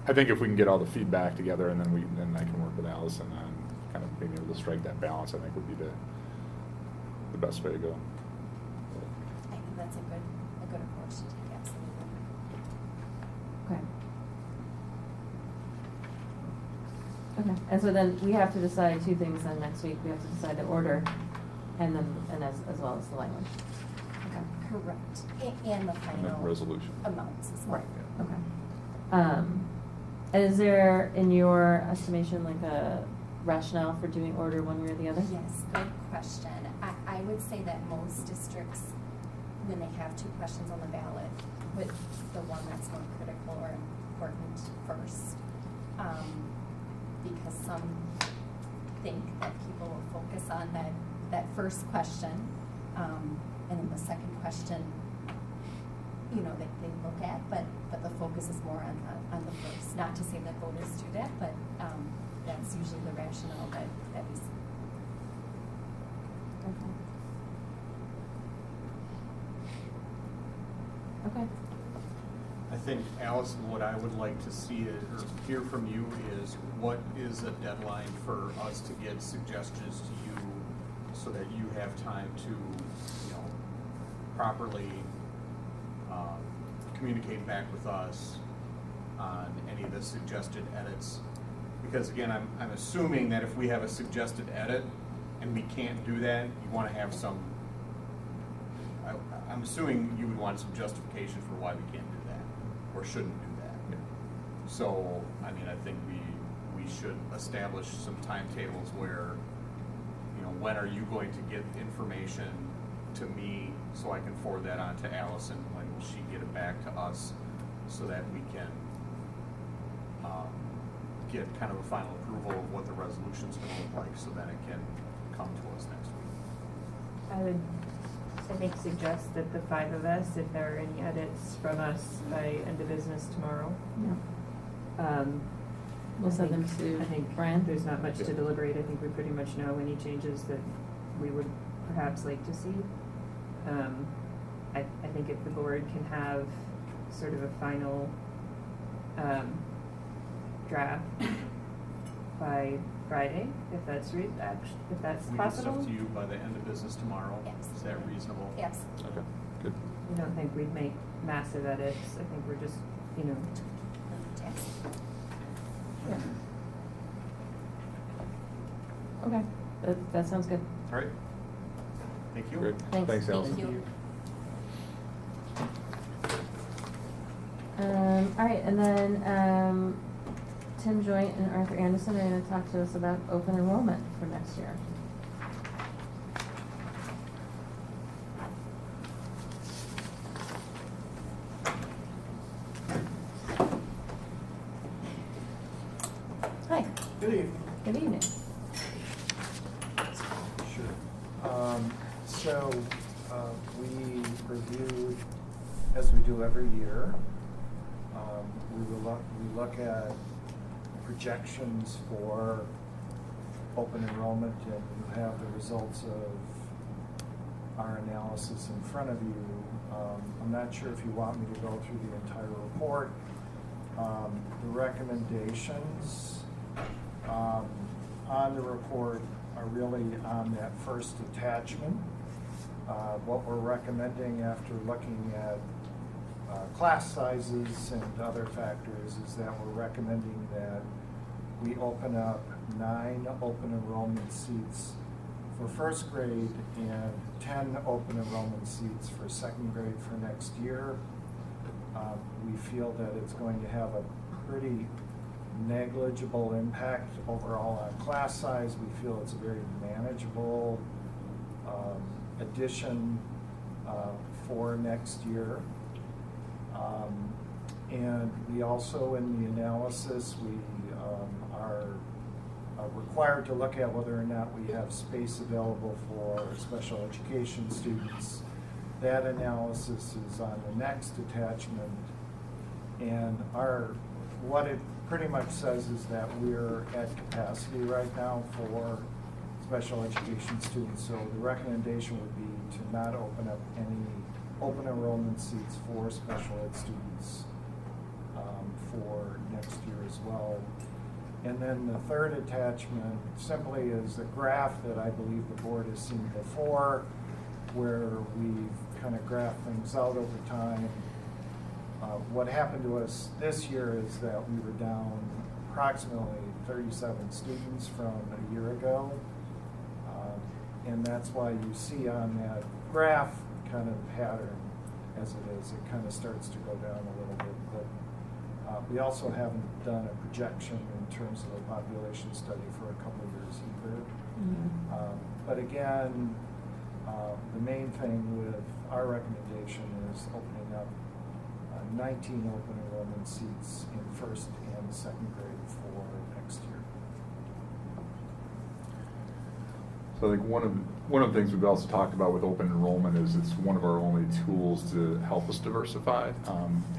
I think if we can get all the feedback together and then I can work with Allison on kind of being able to strike that balance, I think would be the best way to go. I think that's a good approach to take, absolutely. Okay. Okay, and so then we have to decide 2 things then next week. We have to decide the order and as well as the language. Okay. Correct. And the final resolution amounts as well. Right, okay. And is there, in your estimation, like a rationale for doing order one way or the other? Yes, good question. I would say that most districts, when they have 2 questions on the ballot, put the one that's more critical or important first. Because some think that people will focus on that first question, and then the second question, you know, they look at, but the focus is more on the first. Not to say that voters do that, but that's usually the rationale that we see. Okay. I think, Allison, what I would like to see or hear from you is what is a deadline for us to get suggestions to you so that you have time to, you know, properly communicate back with us on any of the suggested edits. Because again, I'm assuming that if we have a suggested edit and we can't do that, you want to have some, I'm assuming you would want some justification for why we can't do that or shouldn't do that. So, I mean, I think we should establish some timetables where, you know, when are you going to get information to me so I can forward that on to Allison? When will she get it back to us so that we can get kind of a final approval of what the resolution's going to look like so that it can come to us next week? I would, I think, suggest that the 5 of us, if there are any edits from us by end of business tomorrow. Yeah. We'll send them to I think Brian. there's not much to deliberate. I think we pretty much know any changes that we would perhaps like to see. I think if the board can have sort of a final draft by Friday, if that's We possible. get stuff to you by the end of business tomorrow. Yes. Is that reasonable? Yes. Okay, good. I don't think we'd make massive edits. I think we're just, you know. Yeah. Okay, that sounds good. All right. Thank you. Great. Thanks. Thanks, Allison. Thank you. All right, and then Tim Joint and Arthur Anderson are going to talk to us about open enrollment for next year. Hi. Good evening. Good evening. Sure. So we reviewed, as we do every year, we look at projections for open enrollment, and you have the results of our analysis in front of you. I'm not sure if you want me to go through the entire report. The recommendations on the report are really on that first attachment. What we're recommending after looking at class sizes and other factors is that we're recommending that we open up 9 open enrollment seats for first grade and 10 open enrollment seats for second grade for next year. We feel that it's going to have a pretty negligible impact overall on class size. We feel it's a very manageable addition for next year. And we also, in the analysis, we are required to look at whether or not we have space available for special education students. That analysis is on the next attachment. And what it pretty much says is that we're at capacity right now for special education students. So the recommendation would be to not open up any open enrollment seats for special ed students for next year as well. And then the third attachment simply is a graph that I believe the board has seen before, where we've kind of graphed things out over time. What happened to us this year is that we were down approximately 37 students from a year ago. And that's why you see on that graph kind of pattern as it is. It kind of starts to go down a little bit. But we also haven't done a projection in terms of a population study for a couple of years either. But again, the main thing with our recommendation is opening up 19 open enrollment seats in first and second grade for next year. So I think one of the things we've also talked about with open enrollment is it's one of our only tools to help us diversify.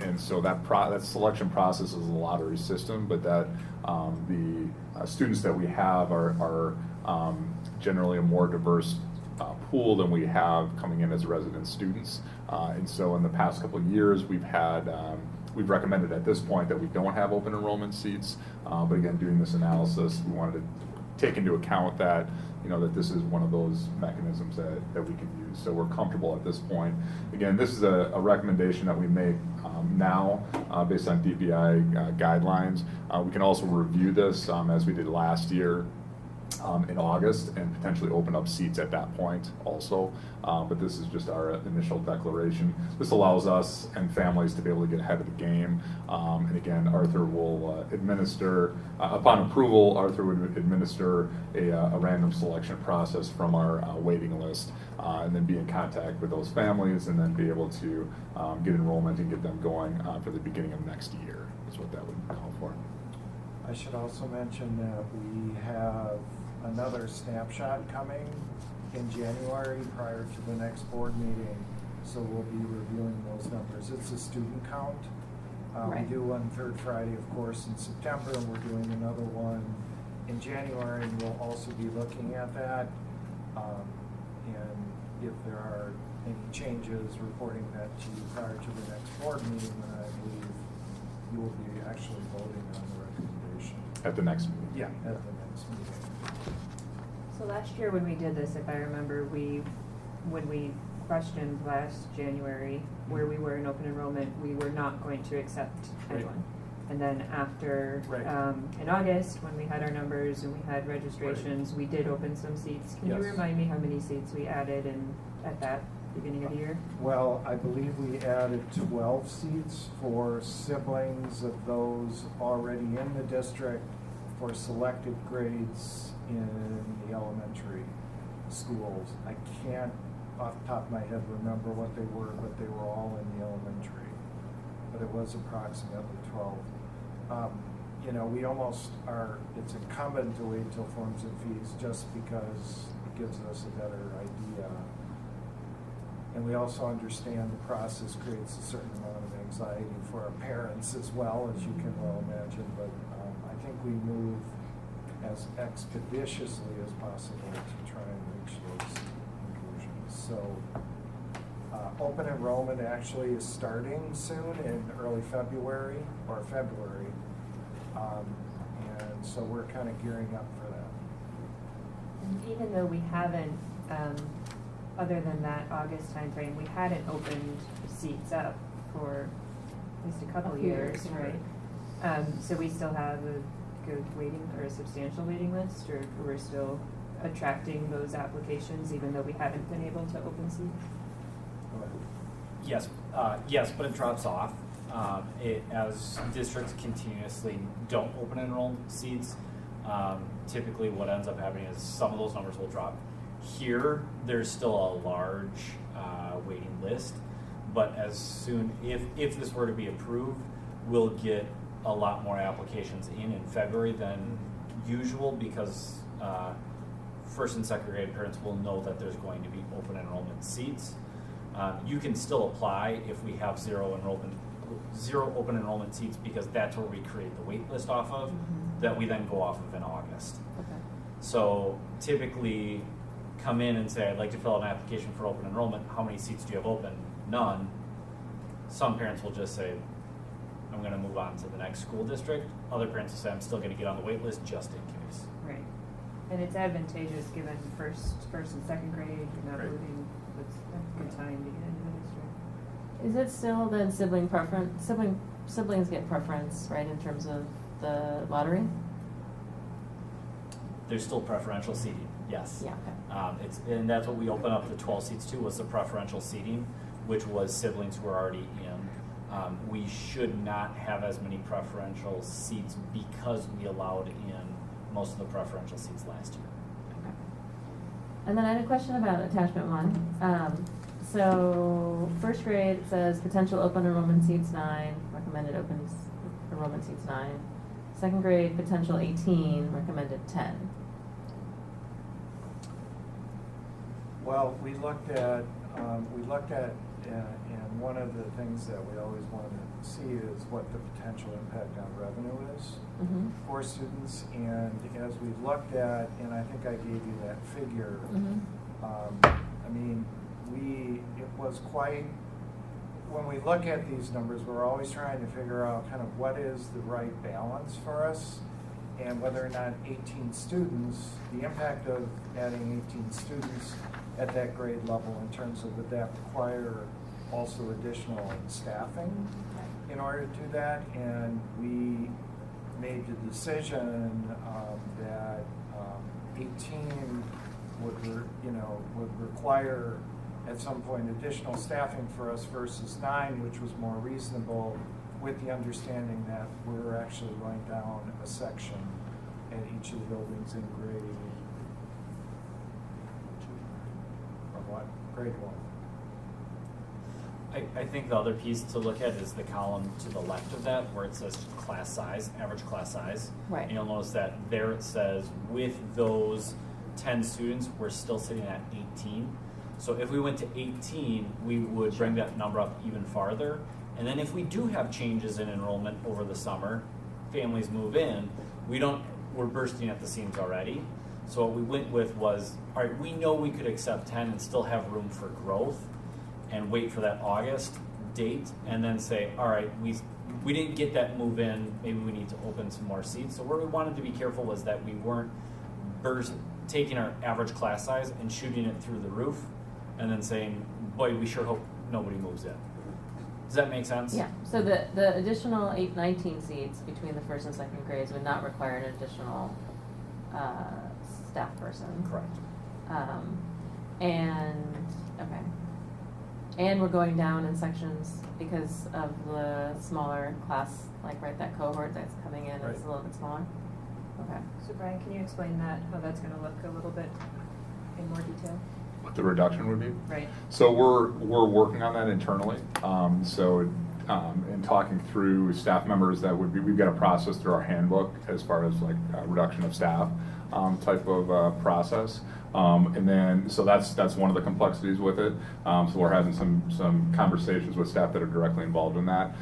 And so that selection process is a lottery system, but that the students that we have are generally a more diverse pool than we have coming in as resident students. And so in the past couple of years, we've recommended at this point that we don't have open enrollment seats. But again, doing this analysis, we wanted to take into account that, that this is one of those mechanisms that we can use. So we're comfortable at this point. Again, this is a recommendation that we make now based on DPI guidelines. We can also review this as we did last year in August and potentially open up seats at that point also. But this is just our initial declaration. This allows us and families to be able to get ahead of the game. And again, Arthur will administer, upon approval, Arthur would administer a random selection process from our waiting list and then be in contact with those families and then be able to get enrollment and get them going for the beginning of next year is what that would call for. I should also mention that we have another snapshot coming in January prior to the next board meeting, so we'll be reviewing those numbers. It's a student count. Right. We do one third Friday, of course, in September, and we're doing another one in January, and we'll also be looking at that. And if there are any changes, reporting that to you prior to the next board meeting, then I believe you will be actually voting on the recommendation. At the next meeting. Yeah, at the next meeting. So last year when we did this, if I remember, when we questioned last January where we were in open enrollment, we were not going to accept anyone. And then after, in August, when we had our numbers and we had registrations, we did open some seats. Can you remind me how many seats we added at that beginning of the year? Well, I believe we added 12 seats for siblings of those already in the district for selected grades in the elementary schools. I can't off the top of my head remember what they were, but they were all in the elementary. But it was approximately 12. We almost are, it's incumbent to wait till forms and fees just because it gives us a better idea. And we also understand the process creates a certain amount of anxiety for our parents as well, as you can well imagine. But I think we move as expeditiously as possible to try and reach those conclusions. So open enrollment actually is starting soon in early February or February. And so we're kind of gearing up for that. And even though we haven't, other than that August timeframe, we hadn't opened seats up for at least a couple years, right? So we still have a good waiting or a substantial waiting list, or we're still attracting those applications even though we haven't been able to open seats? Yes, but it drops off. As districts continuously don't open enrollment seats, typically what ends up happening is some of those numbers will drop. Here, there's still a large waiting list, but as soon, if this were to be approved, we'll get a lot more applications in February than usual because first and second grade parents will know that there's going to be open enrollment seats. You can still apply if we have zero open enrollment seats because that's where we create the wait list off of that we then go off of in August. Okay. So typically come in and say, I'd like to fill out an application for open enrollment. How many seats do you have open? None. Some parents will just say, I'm going to move on to the next school district. Other parents will say, I'm still going to get on the wait list just in case. Right. And it's advantageous given first and second grade, you're not Right. moving, it's a good time to get into the district. Is it still then sibling preference, siblings get preference, right, in terms of the lottery? There's still preferential seating, yes. Yeah, okay. And that's what we opened up the 12 seats to was the preferential seating, which was siblings who are already in. We should not have as many preferential seats because we allowed in most of the preferential seats last year. Okay. And then I had a question about attachment 1. So first grade says potential open enrollment seats 9, recommended open enrollment seats 9. Second grade potential 18, recommended 10. Well, we looked at, and one of the things that we always want to see is what the potential impact on revenue is for students. And as we looked at, and I think I gave you that figure, I mean, it was quite, when we look at these numbers, we're always trying to figure out kind of what is the right balance for us and whether or not 18 students, the impact of adding 18 students at that grade level in terms of would that require also additional staffing in order to do that. And we made the decision that 18 would require at some point additional staffing for us versus 9, which was more reasonable, with the understanding that we're actually going down a section at each of the buildings in grade 1. I think the other piece to look at is the column to the left of that where it says class size, average class size. Right. And you'll notice that there it says with those 10 students, we're still sitting at 18. So if we went to 18, we would bring that number up even farther. And then if we do have changes in enrollment over the summer, families move in, we're bursting at the seams already. So what we went with was, all right, we know we could accept 10 and still have room for growth and wait for that August date and then say, all right, we didn't get that move in, maybe we need to open some more seats. So where we wanted to be careful was that we weren't taking our average class size and shooting it through the roof and then saying, boy, we sure hope nobody moves in. Does that make sense? Yeah, so the additional 19 seats between the first and second grades would not require an additional staff person. Correct. And we're going down in sections because of the smaller class, like that cohort that's coming in is a little bit smaller. Okay. So Brian, can you explain that, how that's going to look a little bit in more detail? What the reduction would be? Right. So we're working on that internally. In talking through staff members, we've got a process through our handbook as far as reduction of staff type of process. So that's one of the complexities with it. So we're having some conversations with staff that are directly involved in that.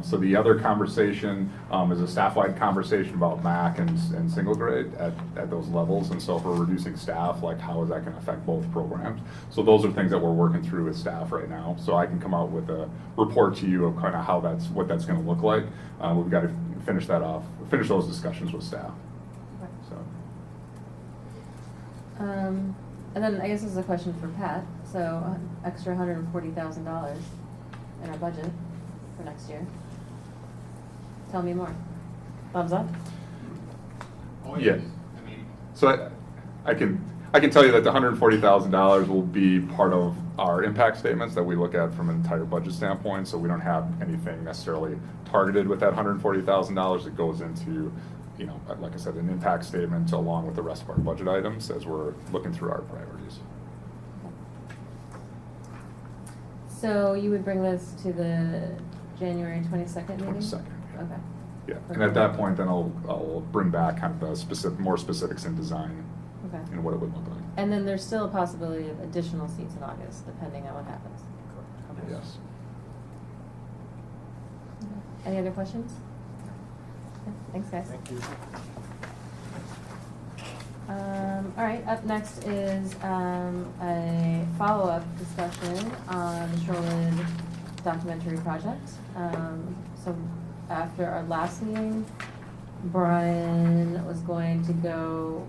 So the other conversation is a staff-wide conversation about MAC and single grade at those levels. And so if we're reducing staff, how is that going to affect both programs? So those are things that we're working through with staff right now. So I can come out with a report to you of kind of what that's going to look like. We've got to finish those discussions with staff. So. And then I guess this is a question for Pat. So extra $140,000 in our budget for next year. Tell me more. Thumbs up? Yeah. So I can tell you that the $140,000 will be part of our impact statements that we look at from an entire budget standpoint. So we don't have anything necessarily targeted with that $140,000. It goes into, you know, like I said, an impact statement along with the rest of our budget items as we're looking through our priorities. So you would bring this to the January 22nd meeting? 22nd. Okay. Yeah, and at that point, then I'll bring back kind of the more specifics in design Okay. and what it would look like. And then there's still a possibility of additional seats in August, depending on what happens. Okay. Yes. Any other questions? Okay, thanks, guys. Thank you. All right, up next is a follow-up discussion on the Shorewood documentary project. So after our last meeting, Brian was going to go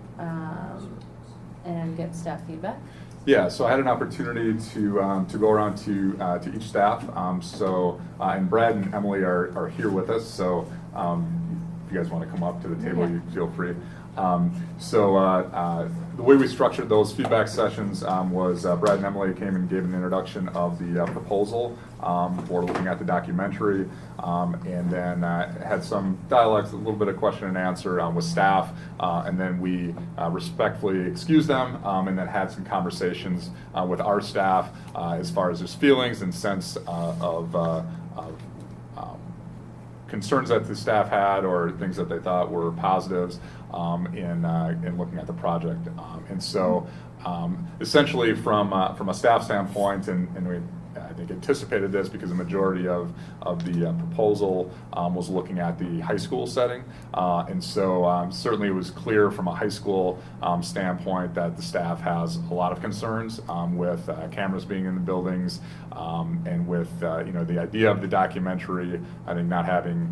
and get staff feedback. Yeah, so I had an opportunity to go around to each staff. And Brad and Emily are here with us. So if you guys want to come up to the table, you feel free. The way we structured those feedback sessions was Brad and Emily came and gave an introduction of the proposal for looking at the documentary, and then had some dialogues, a little bit of question and answer with staff, and then we respectfully excused them, and then had some conversations with our staff as far as his feelings and sense of concerns that the staff had or things that they thought were positives in looking at the project. Essentially from a staff standpoint, and we I think anticipated this because the majority of the proposal was looking at the high school setting. Certainly it was clear from a high school standpoint that the staff has a lot of concerns with cameras being in the buildings and with the idea of the documentary, I think not having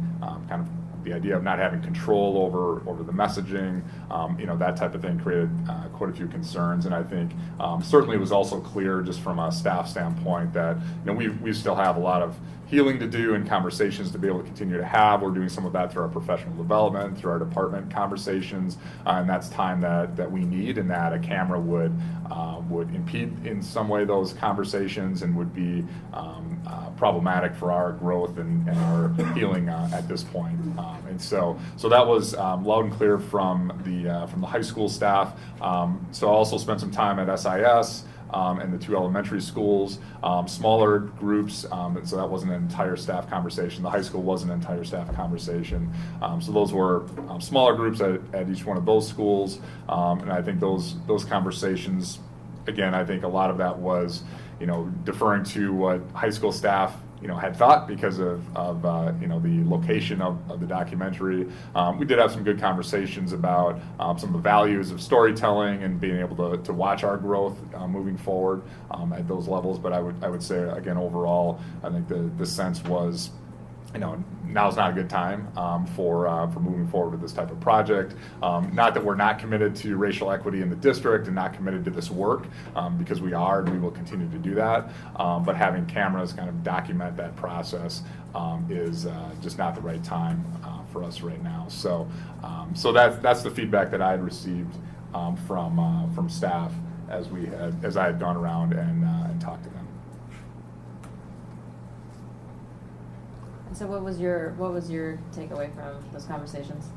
the idea of not having control over the messaging, that type of thing created quite a few concerns. And I think certainly it was also clear just from a staff standpoint that we still have a lot of healing to do and conversations to be able to continue to have. We're doing some of that through our professional development, through our department conversations, and that's time that we need, and that a camera would impede in some way those conversations and would be problematic for our growth and our healing at this point. So that was loud and clear from the high school staff. So I also spent some time at SIS and the two elementary schools, smaller groups, so that wasn't an entire staff conversation. The high school was an entire staff conversation. So those were smaller groups at each one of those schools, and I think those conversations, again, I think a lot of that was, deferring to what high school staff had thought because of the location of the documentary. We did have some good conversations about some of the values of storytelling and being able to watch our growth moving forward at those levels. But I would say, again, overall, I think the sense was, now's not a good time for moving forward with this type of project. Not that we're not committed to racial equity in the district and not committed to this work, because we are and we will continue to do that. But having cameras kind of document that process is just not the right time for us right now. So that's the feedback that I had received from staff as I had gone around and talked to them. So what was your takeaway from those conversations?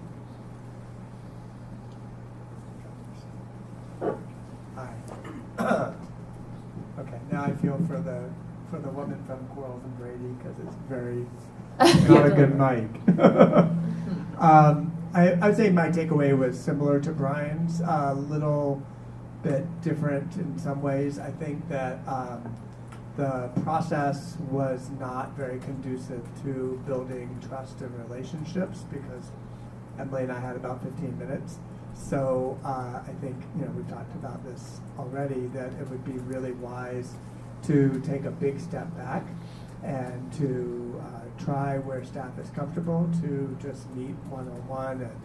Hi. Okay, now I feel for the woman from Quarles and Brady because it's very not a good mic. I'd say my takeaway was similar to Brian's, a little bit different in some ways. I think that the process was not very conducive to building trust and relationships because Emily and I had about 15 minutes. So I think, we've talked about this already, that it would be really wise to take a big step back and to try where staff is comfortable to just meet one-on-one at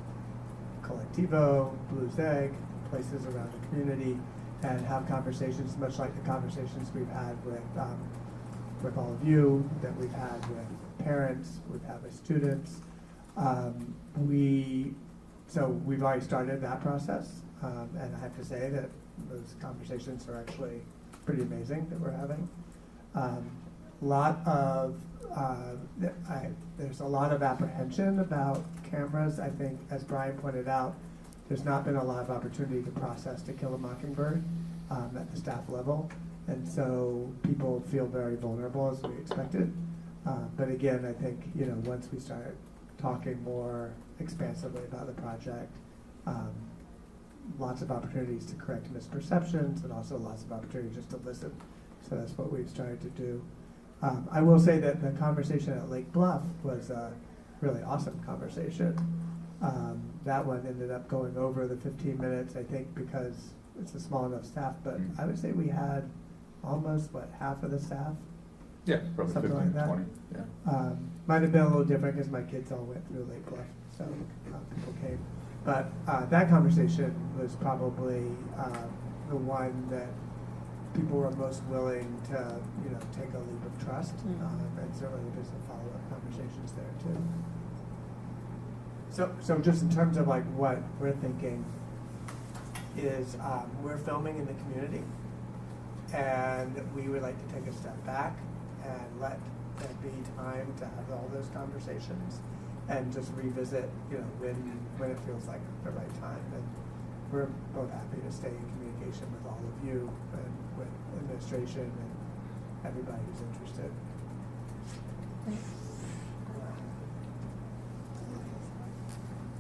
Collectivo, Blue's Egg, places around the community, and have conversations much like the conversations we've had with all of you, that we've had with parents, we've had with students. We've already started that process, and I have to say that those conversations are actually pretty amazing that we're having. There's a lot of apprehension about cameras. I think, as Brian pointed out, there's not been a lot of opportunity to process To Kill a Mockingbird at the staff level. And so people feel very vulnerable, as we expected. But again, I think, once we start talking more expansively about the project, lots of opportunities to correct misperceptions and also lots of opportunities just to listen. So that's what we've started to do. I will say that the conversation at Lake Bluff was a really awesome conversation. That one ended up going over the 15 minutes, I think, because it's a small enough staff, but I would say we had almost, half of the staff? Yeah, probably Something 15, like that. 20, yeah. Might have been a little different because my kids all went through Lake Bluff, so people came. But that conversation was probably the one that people were most willing to, take a leap of trust. And certainly there's some follow-up conversations there too. So just in terms of what we're thinking is we're filming in the community, and we would like to take a step back and let there be time to have all those conversations and just revisit, when it feels like the right time. And we're both happy to stay in communication with all of you and with administration and everybody who's interested.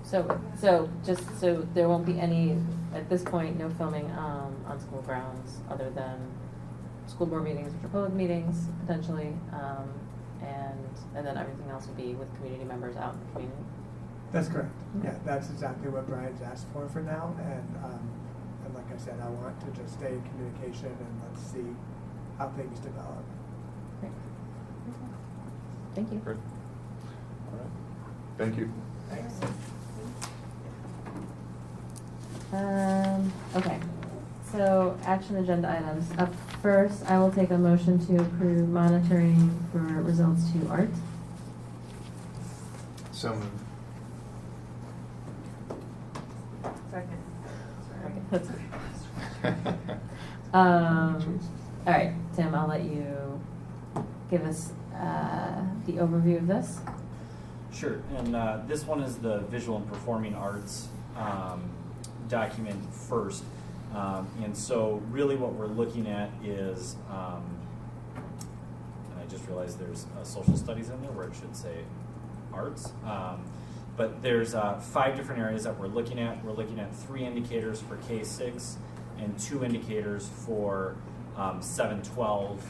So just so there won't be any, at this point, no filming on school grounds other than school board meetings, which are public meetings potentially, and then everything else will be with community members out in the community. That's correct. Yeah, that's exactly what Brian's asked for now, and like I said, I want to just stay in communication and let's see how things develop. Great. Thank you. Great. All right. Thank you. Thanks. Okay, so action agenda items. Up first, I will take a motion to approve monitoring for results to art. So moved. Second. Okay, that's okay. All right, Tim, I'll let you give us the overview of this. Sure, and this one is the visual and performing arts document first. And so really what we're looking at is, and I just realized there's social studies in there where it should say arts. But there's 5 different areas that we're looking at. We're looking at 3 indicators for K-6 and 2 indicators for 7-12.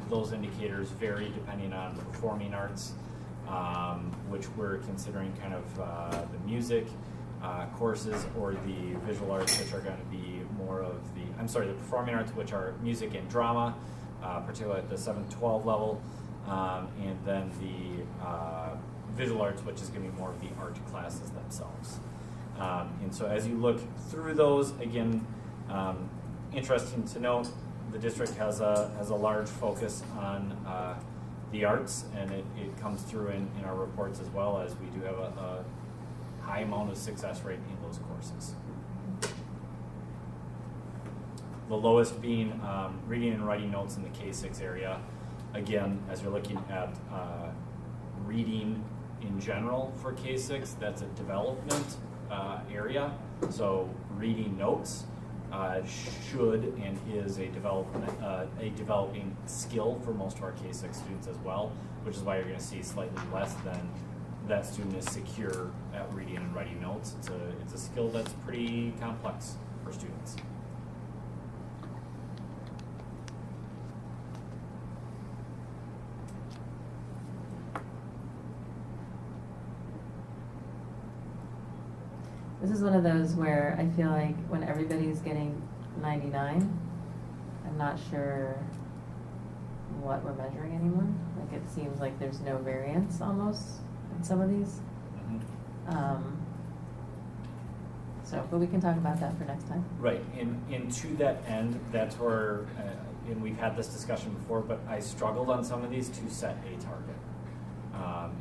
Those indicators vary depending on the performing arts, which we're considering kind of the music courses, or the visual arts, which are going to be more of the performing arts, which are music and drama, particularly at the 7-12 level, and then the visual arts, which is going to be more of the art classes themselves. And so as you look through those, again, interesting to note, the district has a large focus on the arts, and it comes through in our reports as well, as we do have a high amount of success rate in those courses. The lowest being reading and writing notes in the K-6 area. Again, as you're looking at reading in general for K-6, that's a development area. So reading notes should and is a developing skill for most of our K-6 students as well, which is why you're going to see slightly less than that student is secure at reading and writing notes. It's a skill that's pretty complex for students. This is one of those where I feel like when everybody's getting 99, I'm not sure what we're measuring anymore. Like, it seems like there's no variance almost in some of these. But we can talk about that for next time. Right, and to that end, that's where, and we've had this discussion before, but I struggled on some of these to set a target.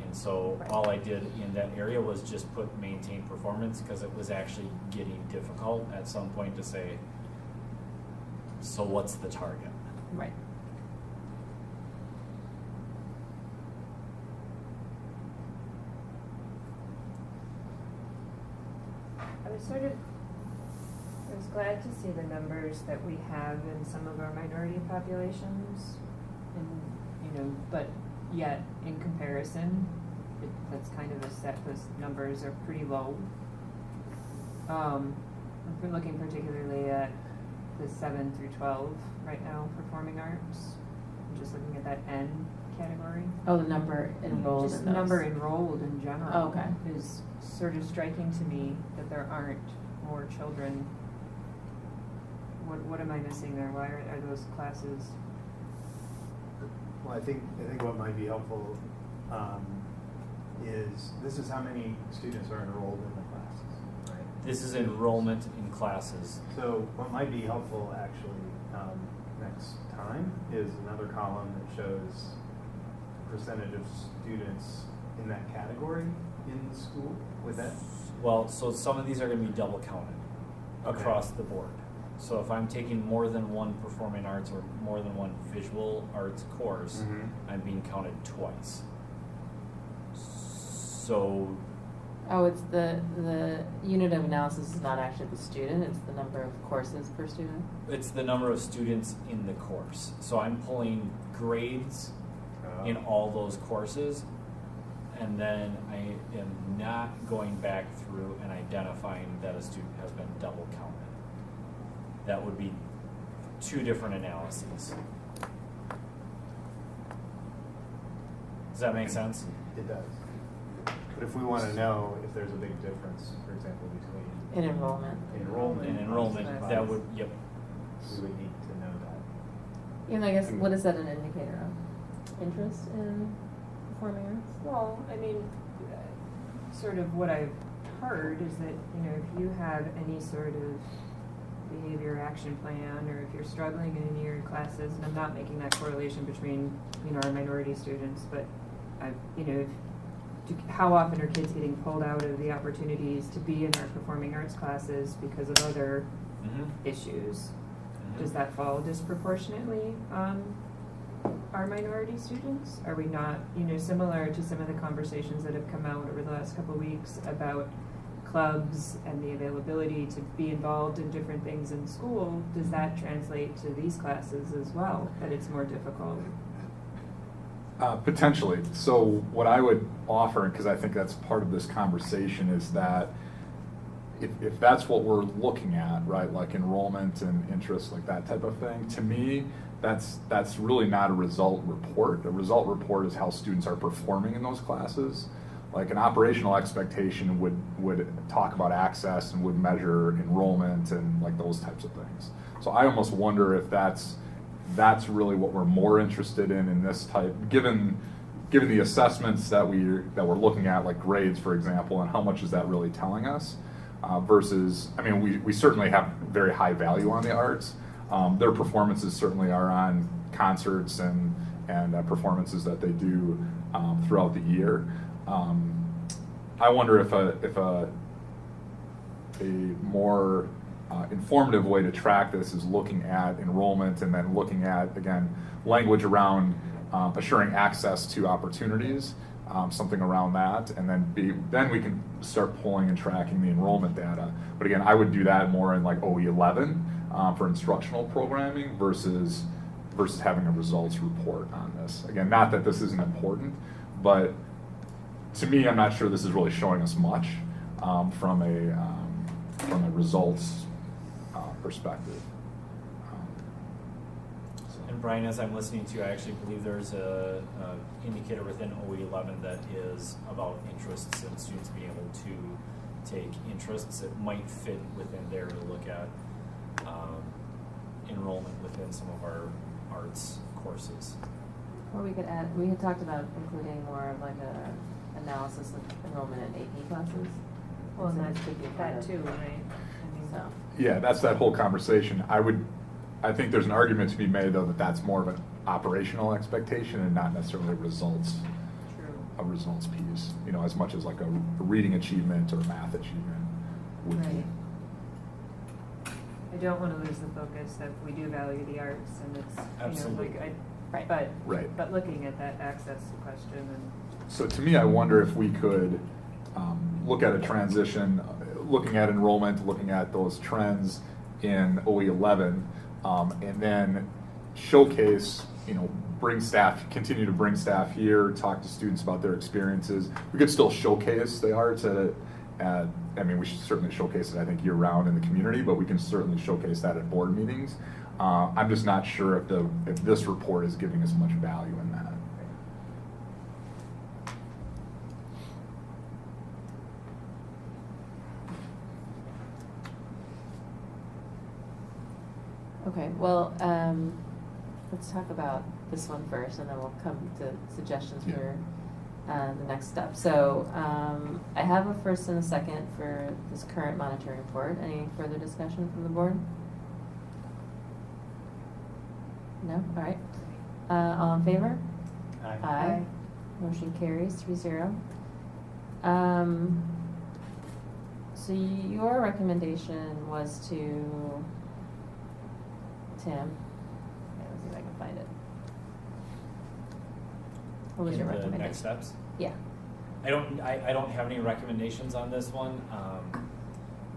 And so all I did in that area was just put maintain performance, because it was actually getting difficult at some point to say, So what's the target? Right. I was glad to see the numbers that we have in some of our minority populations, and, you know, but yet in comparison, that's kind of a set, those numbers are pretty low. If we're looking particularly at the 7 through 12 right now, performing arts, I'm just looking at that N category. Oh, the number enrolled Just in the those. number enrolled in general. Oh, okay. Is sort of striking to me that there aren't more children. What am I missing there? Why are those classes? Well, I think what might be helpful is this is how many students are enrolled in the classes, right? This is enrollment in classes. So what might be helpful actually next time is another column that shows percentage of students in that category in the school with that. Well, so some of these are going to be double counted across the board. So if I'm taking more than one performing arts or more than one visual arts course, I'm being counted twice. So, Oh, it's the unit of analysis is not actually the student, it's the number of courses per student? it's the number of students in the course. So I'm pulling grades in all those courses, and then I am not going back through and identifying that a student has been double counted. That would be two different analyses. Does that make sense? It does. But if we want to know if there's a big difference, for example, between In enrollment. That would, yep. We would need to know that. And I guess, what is that an indicator of? Interest in performing arts? Well, I mean, sort of what I've heard is that, you know, if you have any sort of behavior action plan, or if you're struggling in any of your classes, and I'm not making that correlation between, you know, our minority students, but you know, how often are kids getting pulled out of the opportunities to be in our performing arts classes because of other issues? Does that fall disproportionately on our minority students? Are we not, you know, similar to some of the conversations that have come out over the last couple of weeks about clubs and the availability to be involved in different things in school? Does that translate to these classes as well, that it's more difficult? Potentially. So what I would offer, because I think that's part of this conversation, is that if that's what we're looking at, right, like enrollment and interest, like that type of thing, to me, that's really not a result report. A result report is how students are performing in those classes. Like an operational expectation would talk about access and would measure enrollment and like those types of things. So I almost wonder if that's really what we're more interested in this type, given the assessments that we're looking at, like grades, for example, and how much is that really telling us, versus, I mean, we certainly have very high value on the arts. Their performances certainly are on concerts and performances that they do throughout the year. I wonder if a more informative way to track this is looking at enrollment and then looking at, again, language around assuring access to opportunities, something around that, and then we can start pulling and tracking the enrollment data. But again, I would do that more in like OE11 for instructional programming versus having a results report on this. Again, not that this isn't important, but to me, I'm not sure this is really showing us much from a results perspective. And Brian, as I'm listening to you, I actually believe there's a indicator within OE11 that is about interests and students being able to take interests. It might fit within there to look at enrollment within some of our arts courses. Or we could add, we had talked about including more of like a analysis of enrollment in AP classes. Well, and So that could be that too, right? I mean, So. Yeah, that's that whole conversation. I think there's an argument to be made, though, that that's more of an operational expectation and not necessarily a results piece. You know, as much as like a reading achievement or a math achievement would be. Right. I don't want to lose the focus that we do value the arts, and it's, Absolutely. but looking at that access question and. So to me, I wonder if we could look at a transition, looking at enrollment, looking at those trends in OE11, and then showcase, bring staff, continue to bring staff here, talk to students about their experiences. We could still showcase the arts we should certainly showcase it, I think, year-round in the community, but we can certainly showcase that at board meetings. I'm just not sure if this report is giving us much value in that. Okay, well, let's talk about this one first, and then we'll come to suggestions for the next step. So I have a first and a second for this current monitoring report. Any further discussion from the board? No? All right. All in favor? Aye. Aye. Motion carries 3-0. So your recommendation was to Tim. Okay, let's see if I can find it. What was In your the recommendation? next steps? Yeah. I don't have any recommendations on this one.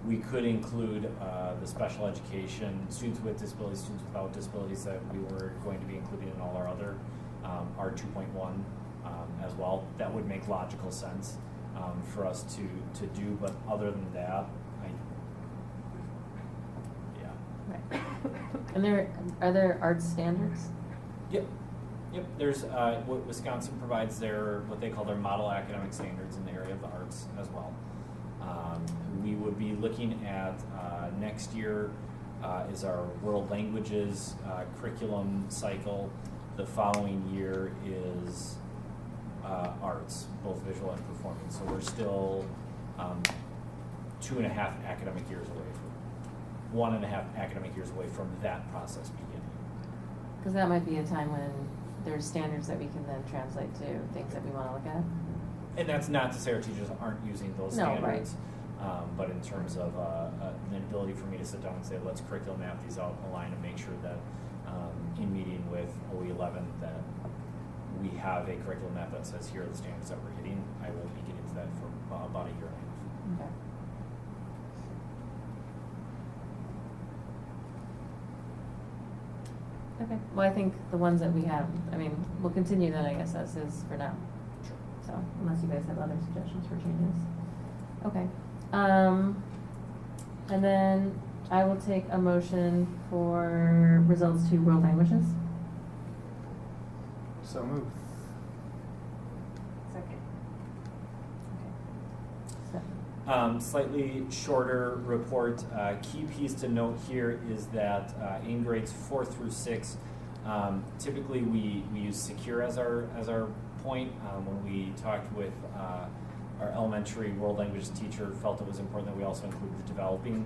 We could include the special education, students with disabilities, students without disabilities that we were going to be including in all our other our 2.1 as well. That would make logical sense for us to do, but other than that, Right. And are there art standards? Yep. There's what Wisconsin provides what they call their model academic standards in the area of the arts as well. We would be looking at next year is our world languages curriculum cycle. The following year is arts, both visual and performing. So we're still 2.5 academic years away from 1.5 academic years away from that process beginning. Because that might be a time when there's standards that we can then translate to things that we want to look at. And that's not to say our teachers aren't using those No, standards, but in terms of an ability for me to sit down and say, let's curriculum map these out, align, and make sure that in meeting with OE11 that we have a curriculum map that says here are the standards that we're hitting. I won't be getting to that for about a year and a half. Okay. Okay, well, I think the ones that we have, we'll continue that, I guess, as is for now. Sure. So, unless you guys have other suggestions for changes. Okay. And then I will take a motion for results to world languages. So moved. Second. Slightly shorter report. Key piece to note here is that in grades 4 through 6, typically we use secure as our point. When we talked with our elementary world languages teacher, felt it was important that we also include the developing,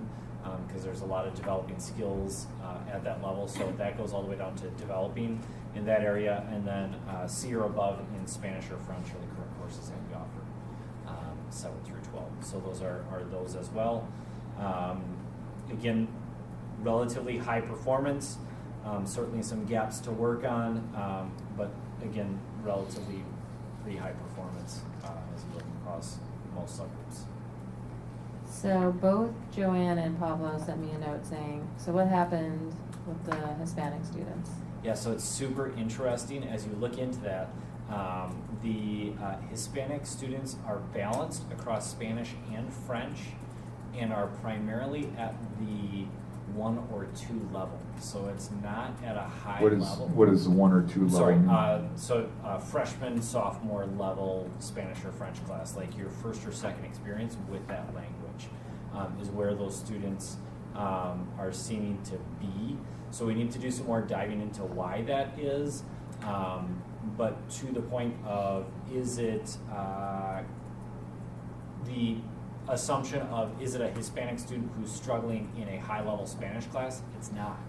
because there's a lot of developing skills at that level. So that goes all the way down to developing in that area, and then C or above in Spanish or French are the current courses that we offer. 7 through 12. So those are those as well. Again, relatively high performance, certainly some gaps to work on, but again, relatively pretty high performance as you look across most subgroups. So both Joanne and Pablo sent me a note saying, so what happened with the Hispanic students? Yeah, so it's super interesting as you look into that. The Hispanic students are balanced across Spanish and French and are primarily at the 1 or 2 level. So it's not at a high level. What is 1 or 2 level? Sorry, freshman, sophomore level Spanish or French class, like your first or second experience with that language is where those students are seeming to be. So we need to do some more diving into why that is. But to the point of, is it the assumption of, is it a Hispanic student who's struggling in a high-level Spanish class? It's not.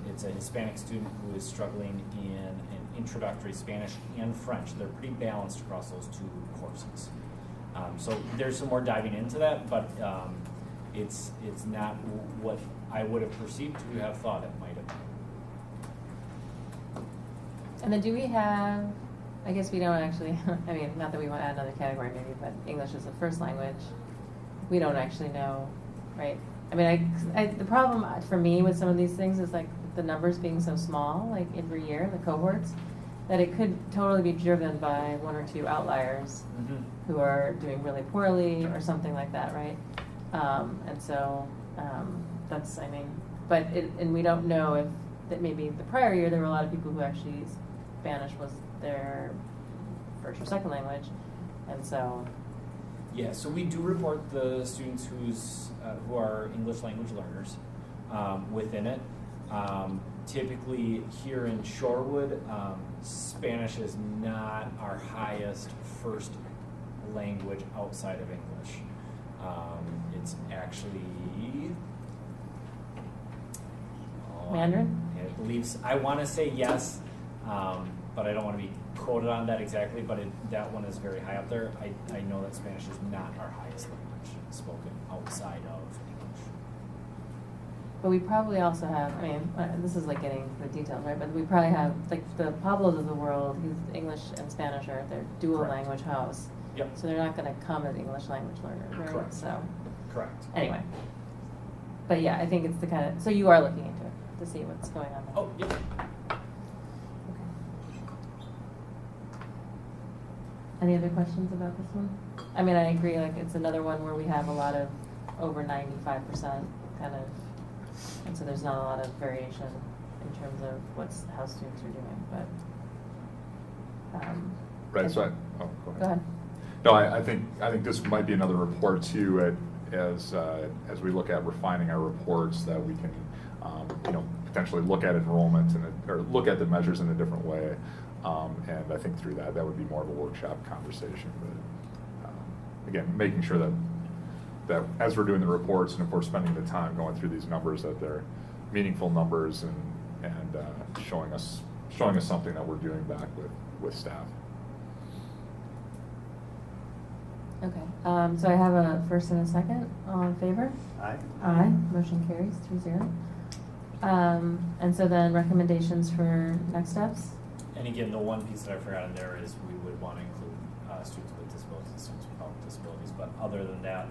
It's a Hispanic student who is struggling in an introductory Spanish and French. They're pretty balanced across those 2 courses. So there's some more diving into that, but it's not what I would have perceived to have thought it might have been. And then do we have, I guess we don't actually, I mean, not that we want to add another category maybe, but English as a first language, we don't actually know, right? I mean, the problem for me with some of these things is like the numbers being so small, like every year, the cohorts, that it could totally be driven by one or two outliers who are doing really poorly or something like that, right? And so that's, I mean, but and we don't know if that maybe the prior year there were a lot of people who actually Spanish was their first or second language, and so. Yeah, so we do report the students who are English language learners within it. Typically here in Shorewood, Spanish is not our highest first language outside of English. It's actually Mandarin? I believe I want to say yes, but I don't want to be quoted on that exactly. But that one is very high up there. I know that Spanish is not our highest language spoken outside of English. But we probably also have, I mean, this is like getting the details, right? But we probably have, like the Pablos of the world, English and Spanish are their dual Correct. language house. Yep. So they're not going to come as English language learners, right? Correct. So. Correct. Anyway. But yeah, I think it's the kind of, so you are looking into it to see what's going on there. Oh, yep. Any other questions about this one? I mean, I agree, like, it's another one where we have a lot of over 95% kind of, and so there's not a lot of variation in terms of how students are doing, but. Right, so go ahead. Go ahead. No, I think this might be another report too, as we look at refining our reports, that we can, potentially look at enrollment or look at the measures in a different way. And I think through that would be more of a workshop conversation. But again, making sure that as we're doing the reports and if we're spending the time going through these numbers, that they're meaningful numbers and showing us something that we're doing back with staff. Okay, so I have a first and a second. All in favor? Aye. Aye. Motion carries 3-0. And so then recommendations for next steps? And again, the one piece that I forgot in there is we would want to include students with disabilities and students without disabilities. But other than that,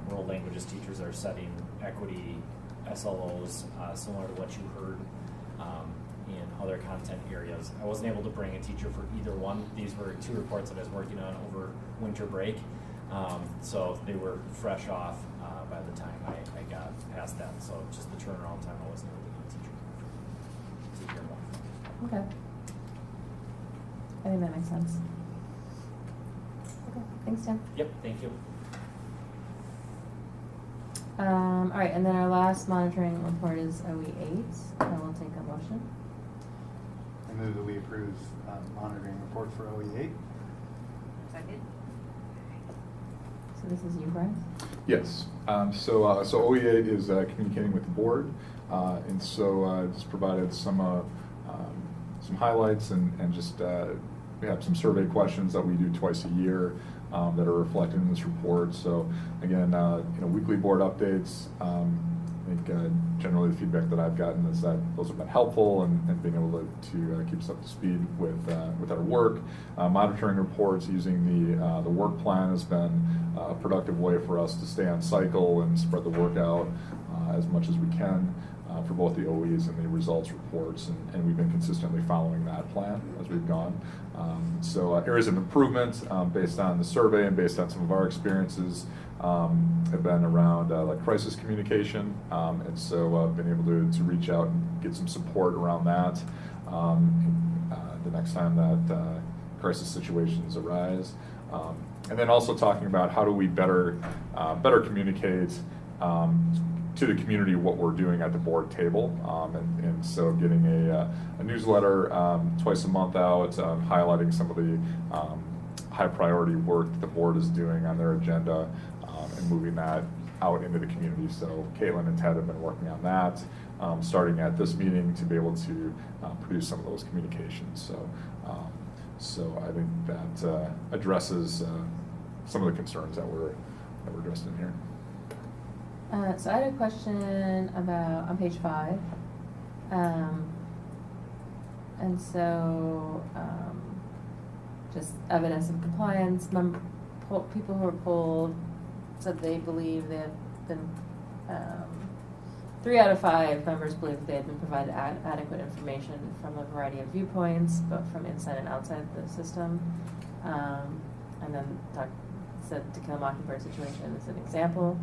world languages teachers are setting equity SLOs similar to what you heard in other content areas. I wasn't able to bring a teacher for either one. These were two reports that I was working on over winter break. So they were fresh off by the time I got past that. So just the turnaround time, I wasn't able to get a teacher to hear more. Okay. I think that makes sense. Okay, thanks, Tim. Yep, thank you. All right, and then our last monitoring report is OE8. I will take a motion. I move that we approve monitoring report for OE8. Second. So this is you, Brian? Yes. So OE8 is communicating with the board, and so just provided some highlights and just we have some survey questions that we do twice a year that are reflected in this report. So again, weekly board updates. I think generally the feedback that I've gotten is that those have been helpful and being able to keep us up to speed with our work. Monitoring reports using the work plan has been a productive way for us to stay on cycle and spread the work out as much as we can for both the OEs and the results reports, and we've been consistently following that plan as we've gone. So areas of improvement based on the survey and based on some of our experiences have been around like crisis communication, and so I've been able to reach out and get some support around that the next time that crisis situations arise. And then also talking about how do we better communicate to the community what we're doing at the board table, and so getting a newsletter twice a month out, highlighting some of the high priority work that the board is doing on their agenda, and moving that out into the community. So Caitlin and Ted have been working on that, starting at this meeting to be able to produce some of those communications. So I think that addresses some of the concerns that were addressed in here. So I had a question about, on page 5. And so, just evidence of compliance, people who were polled said they believe they have been, 3 out of 5 members believe that they had been provided adequate information from a variety of viewpoints, both from inside and outside the system. And then said To Kill a Mockingbird situation is an example.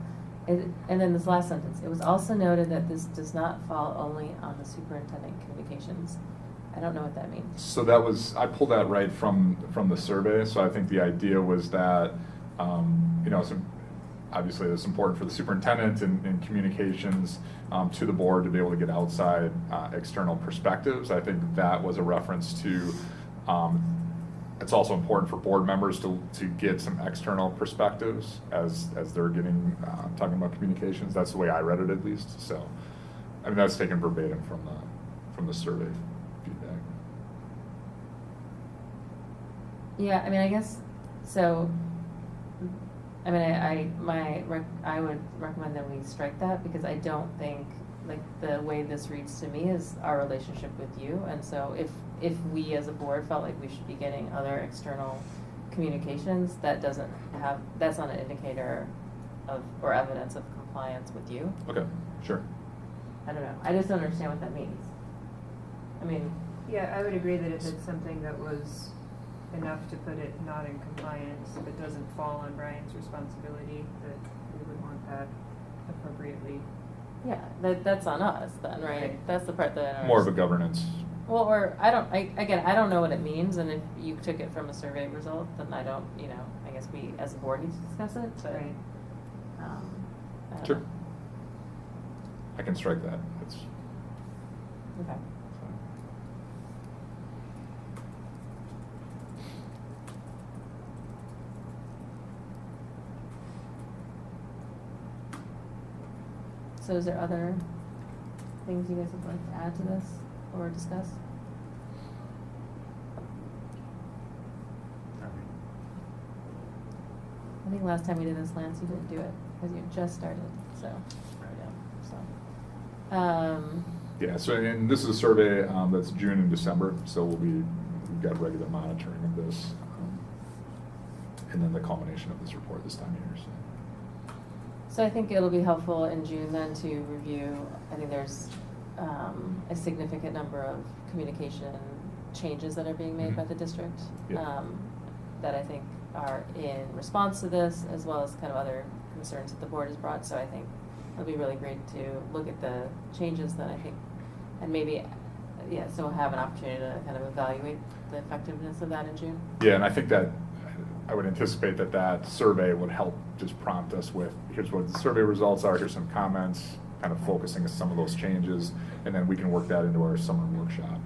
And then this last sentence, it was also noted that this does not fall only on the superintendent communications. I don't know what that means. So that was, I pulled that right from the survey. So I think the idea was that, obviously it's important for the superintendent and communications to the board to be able to get outside external perspectives. I think that was a reference to, it's also important for board members to get some external perspectives as they're talking about communications. That's the way I read it, at least. So, I mean, that's taken verbatim from the survey feedback. Yeah, I mean, I guess, so, I mean, I would recommend that we strike that, because I don't think, like, the way this reads to me is our relationship with you. And so if we as a board felt like we should be getting other external communications, that's not an indicator of, or evidence of compliance with you. Okay, sure. I don't know. I just don't understand what that means. I mean. Yeah, I would agree that if it's something that was enough to put it not in compliance, but doesn't fall on Brian's responsibility, that we would want that appropriately. Yeah, that's on us then, right? That's the part that I don't More of a understand. governance. Well, or I don't know what it means, and if you took it from a survey result, then I don't, I guess we as a board need to discuss it, but. Right. I don't Sure. know. I can strike that. It's Okay. So is there other things you guys would like to add to this or discuss? I think last time we did this, Lance, you didn't do it because you just started, so. Yeah, so and this is a survey that's June and December, so we've got regular monitoring of this, and then the culmination of this report this time of year. So I think it'll be helpful in June then to review, I think there's a significant number of communication changes that are being made by the district that I think are in response to this, as well as kind of other concerns that the board has brought. So I think it'll be really great to look at the changes that I think, and maybe, so we'll have an opportunity to kind of evaluate the effectiveness of that in June. Yeah, and I think that I would anticipate that survey would help just prompt us with, here's what the survey results are, here's some comments, kind of focusing on some of those changes, and then we can work that into our summer workshop.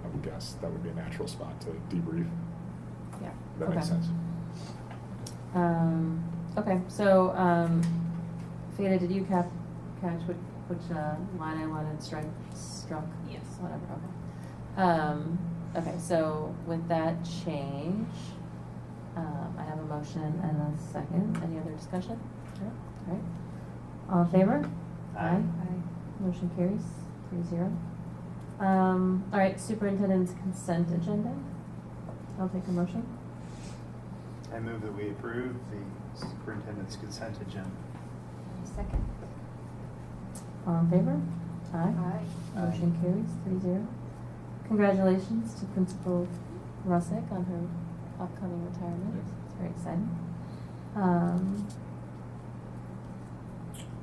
I would guess that would be a natural spot to debrief. Yeah. If that makes sense. Okay, so, Fada, did you catch which line I wanted struck? Yes. Whatever, okay. Okay, so with that change, I have a motion and a second. Any other discussion? No? All right. All in favor? Aye. Motion carries 3-0. All right, superintendent's consent agenda. I'll take a motion. I move that we approve the superintendent's consent agenda. Second. All in favor? Aye. Aye. Motion carries 3-0. Congratulations to Principal Russick on her upcoming retirement. It's very exciting.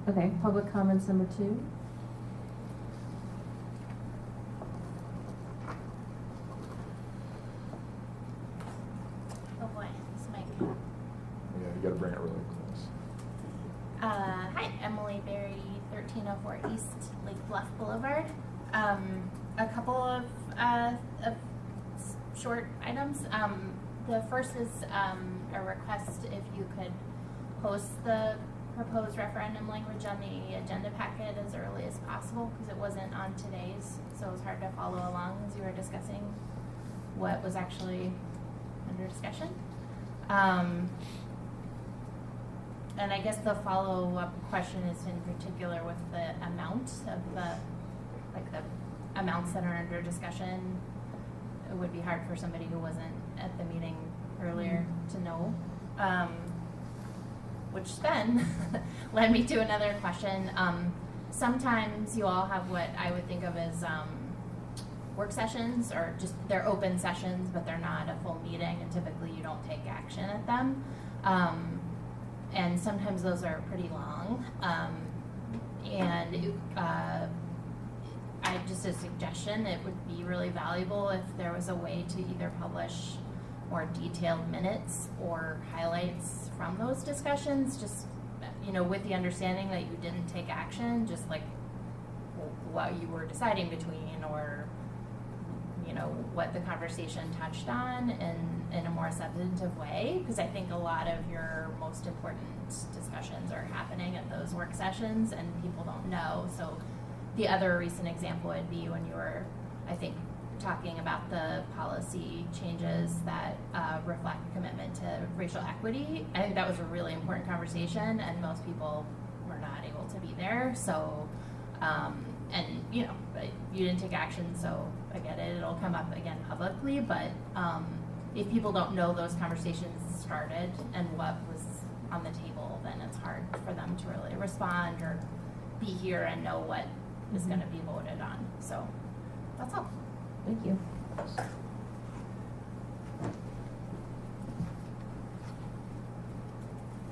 Okay, public comments number 2. Oh boy, this mic. Yeah, you gotta bring it really close. Hi, Emily Berry, 1304 East Lake Bluff Boulevard. A couple of short items. The first is a request if you could post the proposed referendum language on the agenda packet as early as possible, because it wasn't on today's, so it was hard to follow along as you were discussing what was actually under discussion. and I guess the follow-up question is in particular with the amount of the amounts that are under discussion. It would be hard for somebody who wasn't at the meeting earlier to know. Which then led me to another question. Sometimes you all have what I would think of as work sessions, or just they're open sessions, but they're not a full meeting, and typically you don't take action at them. And sometimes those are pretty long. I just a suggestion, it would be really valuable if there was a way to either publish more detailed minutes or highlights from those discussions, just, you know, with the understanding that you didn't take action, just like what you were deciding between, or, you know, what the conversation touched on in a more substantive way, because I think a lot of your most important discussions are happening at those work sessions and people don't know. So the other recent example would be when you were, I think, talking about the policy changes that reflect commitment to racial equity. I think that was a really important conversation, and most people were not able to be there. So, and you know, you didn't take action, so I get it. It'll come up again publicly, but if people don't know those conversations started and what was on the table, then it's hard for them to really respond or be here and know what is going to be voted on. So that's all. Thank you.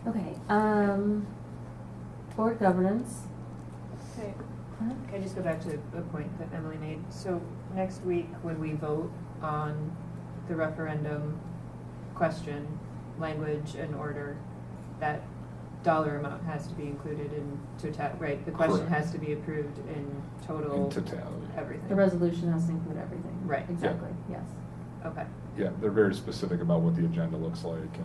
Okay, board governance. Okay. Can I just go back to a point that Emily made? So next week, when we vote on the referendum question, language and order, that dollar amount has to be included in total, right? The question Correct. has to be approved in total. In totality. Everything. The resolution has to include everything. Right. Exactly, yes. Okay. Yeah, they're very specific about what the agenda looks like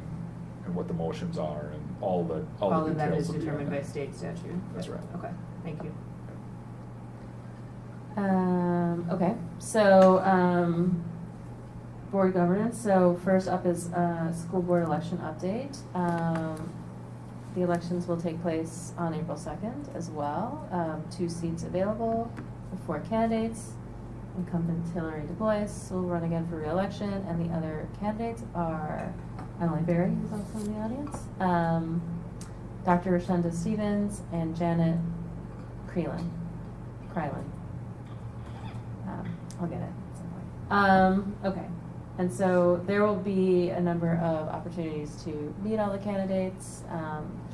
and what the motions are and all the All the of that details is of the determined by agenda. state statute. That's right. Okay, thank you. Okay, so board governance. So first up is school board election update. The elections will take place on April 2nd as well. 2 seats available for 4 candidates. Incumbent Hillary Du Bois will run again for re-election, and the other candidates are Emily Berry, who's also in the audience, Dr. Rashenda Stevens, and Janet Kreelan. I'll get it at some point. Okay, and so there will be a number of opportunities to meet all the candidates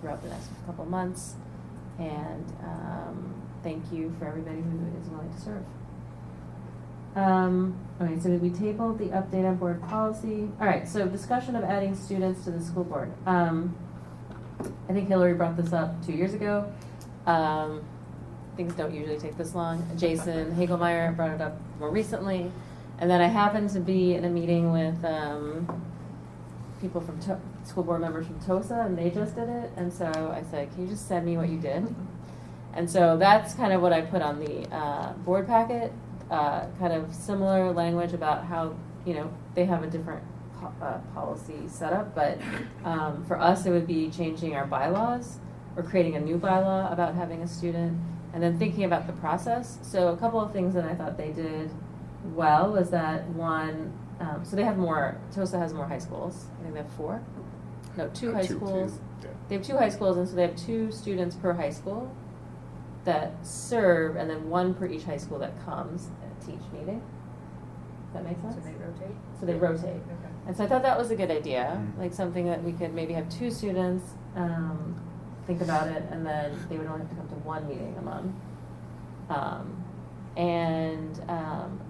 throughout the next couple months, and thank you for everybody who is willing to serve. Okay, so we tabled the update on board policy. All right, so discussion of adding students to the school board. I think Hillary brought this up 2 years ago. Things don't usually take this long. Jason Hagelmeyer brought it up more recently. And then I happened to be in a meeting with people from school board members from TOSA, and they just did it. And so I said, can you just send me what you did? And so that's kind of what I put on the board packet, kind of similar language about how, you know, they have a different policy setup. But for us, it would be changing our bylaws or creating a new bylaw about having a student, and then thinking about the process. So a couple of things that I thought they did well was that one, so they have more, TOSA has more high schools. I think they have 2 high schools. Yeah. They have 2 high schools, and so they have 2 students per high school that serve, and then 1 per each high school that comes at each meeting. Does that make sense? So they rotate? So they rotate. Okay. And so I thought that was a good idea, Mhm. like something that we could maybe have 2 students think about it, and then they would only have to come to 1 meeting a month.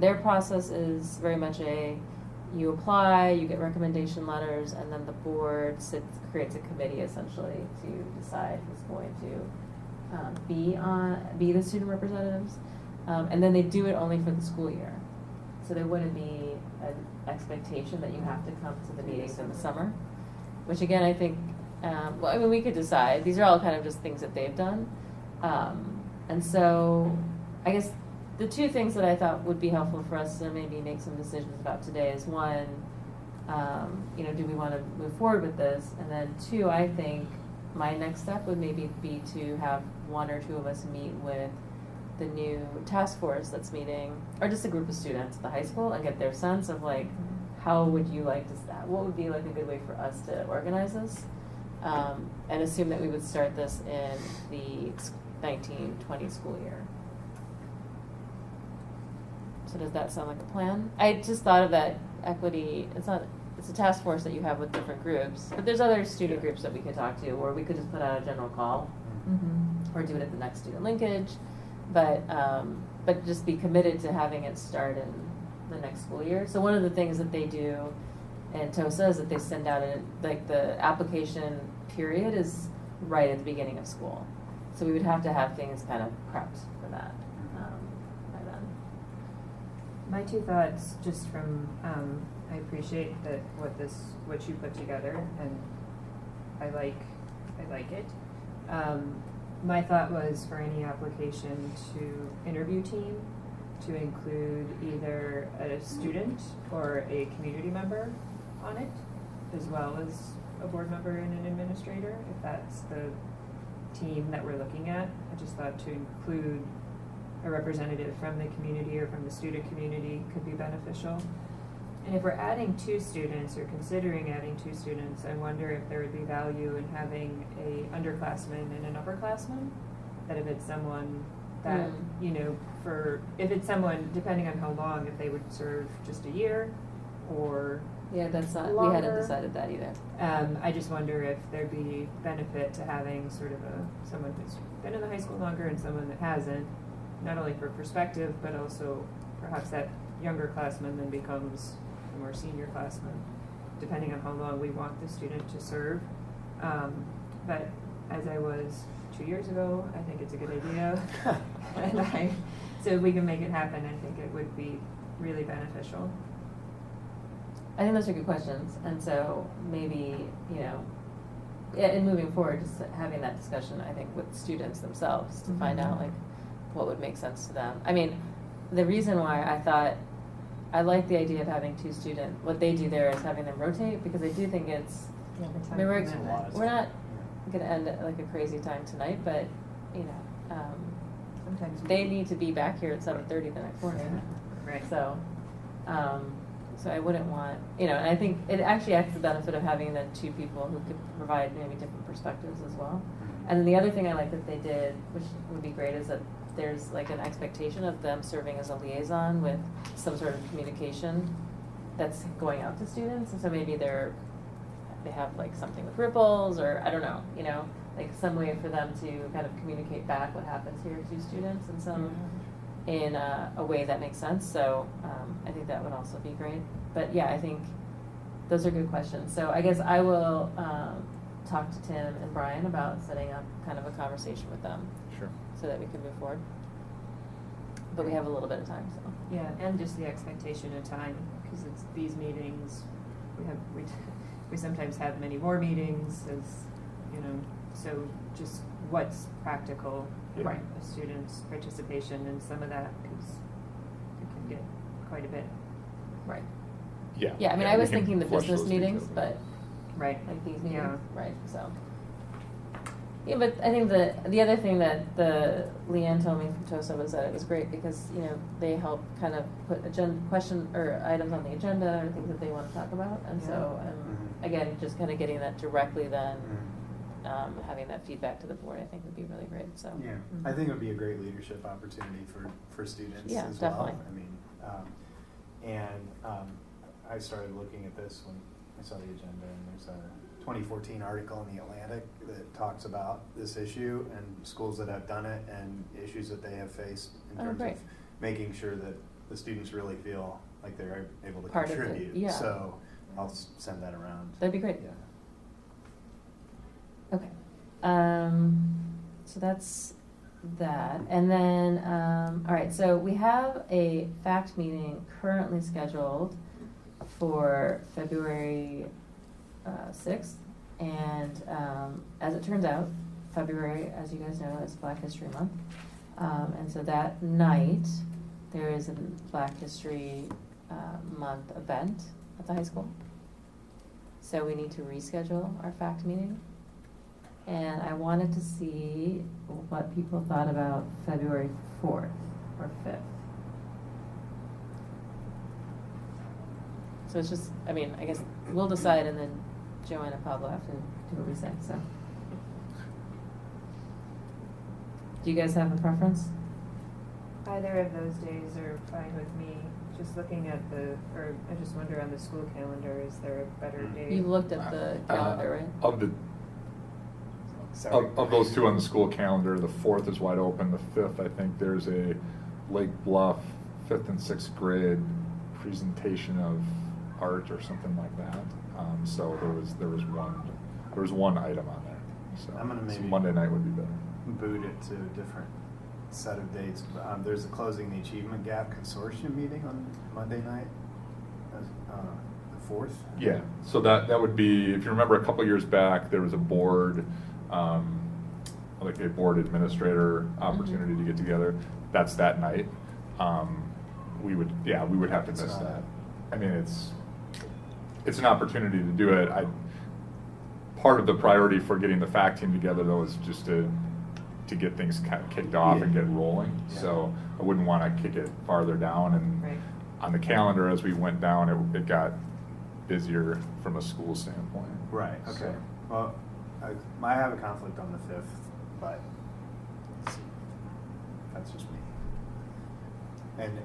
Their process is very much you apply, you get recommendation letters, and then the board creates a committee essentially to decide who's going to be the student representatives. And then they do it only for the school year. So there wouldn't be an expectation that you have to come to the meetings in the summer, which again, I think, well, I mean, we could decide. These are all kind of just things that they've done. And so I guess the 2 things that I thought would be helpful for us to maybe make some decisions about today is 1, you know, do we want to move forward with this? And then 2, I think my next step would maybe be to have one or two of us meet with the new task force that's meeting, or just a group of students at the high school, and get their sense of like, how would you like to, what would be like a good way for us to organize this? And assume that we would start this in the 19-20 school year. So does that sound like a plan? I just thought of that equity, it's a task force that you have with different groups, but there's other student groups that we could talk to, or we could just put out a general call, or do it at the next student linkage, but just be committed to having it start in the next school year. So one of the things that they do in TOSA is that they send out like the application period is right at the beginning of school. So we would have to have things kind of prepped for that by then. My two thoughts, just from, I appreciate that what you put together, and I like it. My thought was for any application to interview team, to include either a student or a community member on it, as well as a board member and an administrator, if that's the team that we're looking at. I just thought to include a representative from the community or from the student community could be beneficial. And if we're adding 2 students or considering adding 2 students, I wonder if there would be value in having a underclassman and an upperclassman. That if it's someone that, if it's someone, depending on how long, if they would serve just a year or yeah, that's not, longer. we hadn't decided that either. I just wonder if there'd be benefit to having sort of someone who's been in the high school longer and someone that hasn't, not only for perspective, but also perhaps that younger classman then becomes a more senior classman, depending on how long we want the student to serve. But as I was 2 years ago, I think it's a good idea. So if we can make it happen, I think it would be really beneficial. I think those are good questions, and so maybe, in moving forward, just having that discussion, I think, with students themselves to find out, like, what would make sense to them. I mean, the reason why I thought I like the idea of having 2 students, what they do there is having them rotate, because I do think it's, I mean, we're not going to end at like a crazy time tonight, but, sometimes they need to be back here at 7:30 the next morning. Right. So I wouldn't want, and I think it actually has the benefit of having the 2 people who could provide maybe different perspectives as well. And then the other thing I like that they did, which would be great, is that there's like an expectation of them serving as a liaison with some sort of communication that's going out to students. And so maybe they have like something with ripples, or I don't know, like some way for them to kind of communicate back what happens here to students in a way that makes sense. So I think that would also be great. But yeah, I think those are good questions. So I guess I will talk to Tim and Brian about setting up kind of a conversation with them. Sure. So that we can move forward. But we have a little bit of time, so. Yeah, and just the expectation of time, because it's these meetings, we sometimes have many more meetings, as so just what's practical for a student's participation in some of that, because it can get quite a bit. Right. Yeah. Yeah, I mean, I was thinking the business meetings, but right, like these meetings, right? So. Yeah, but I think the other thing that Leanne told me from TOSA was that it was great because they help kind of put question or items on the agenda or things that they want to talk about, and so again, just kind of getting that directly then. Having that feedback to the board, I think would be really great. So yeah, I think it would be a great leadership opportunity for students as definitely. well. I mean, I started looking at this when I saw the agenda, and there's a 2014 article in the Atlantic that talks about this issue and schools that have done it and issues that they have faced in terms of making sure that the students really feel like they're able to Part contribute. of it, yeah. So I'll send that around. That'd be great. Yeah. Okay. So that's that. And then, all right, so we have a fact meeting currently scheduled for February 6th. And as it turns out, February, as you guys know, is Black History Month. And so that night, there is a Black History Month event at the high school. So we need to reschedule our fact meeting. And I wanted to see what people thought about February 4th or 5th. So it's just, I mean, I guess we'll decide, and then Joanne and Pablo have to do what we say, so. Do you guys have a preference? Either of those days are fine with me. Just looking at or I just wonder on the school calendar, is there a better day? You've looked at the calendar, right? Of those two on the school calendar, the 4th is wide open. The 5th, I think there's a Lake Bluff 5th and 6th grade presentation of art or something like that. So there was one item on there. So, I'm gonna maybe Monday night would be better. Boot it to a different set of dates. There's a Closing the Achievement Gap Consortium meeting on Monday night, the 4th. Yeah, so that would be, if you remember a couple years back, there was a board, like a board administrator opportunity to get together. That's that night. We would have to miss that. I mean, it's an opportunity to do it. Part of the priority for getting the FAC team together, though, is just to get things kind of kicked off and get rolling. Yeah. So I wouldn't want to kick it farther down. And Right. on the calendar, as we went down, it got busier from a school standpoint. Right, okay. So- Well, I have a conflict on the 5th, but that's just me. And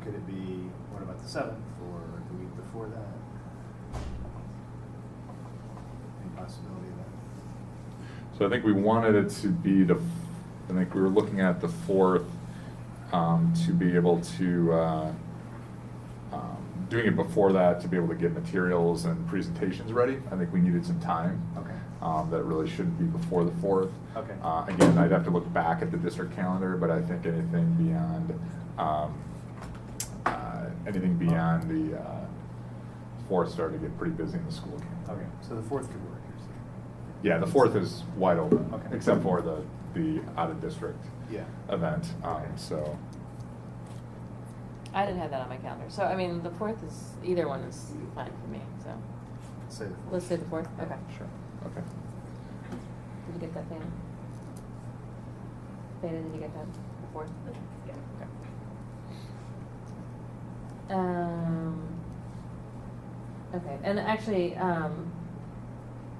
could it be, what about the 7th or the week before that? Any possibility of that? So I think we wanted it to be I think we were looking at the 4th to be able to, doing it before that to be able to get materials and presentations ready. I think we needed some time. Okay. That really shouldn't be before the 4th. Okay. Again, I'd have to look back at the district calendar, but I think anything beyond the 4th started to get pretty busy in the school calendar. Okay, so the 4th could work, you're saying? Yeah, the 4th is wide open, Okay. except for the out-of-district Yeah. event. Okay. So, I didn't have that on my calendar. So, I mean, the 4th is, either one is fine for me, so. Say the 4th. Let's say the 4th, okay. sure, okay. Did you get that, Dana? Dana, did you get that? The 4th? Yeah. Okay. Okay, and actually,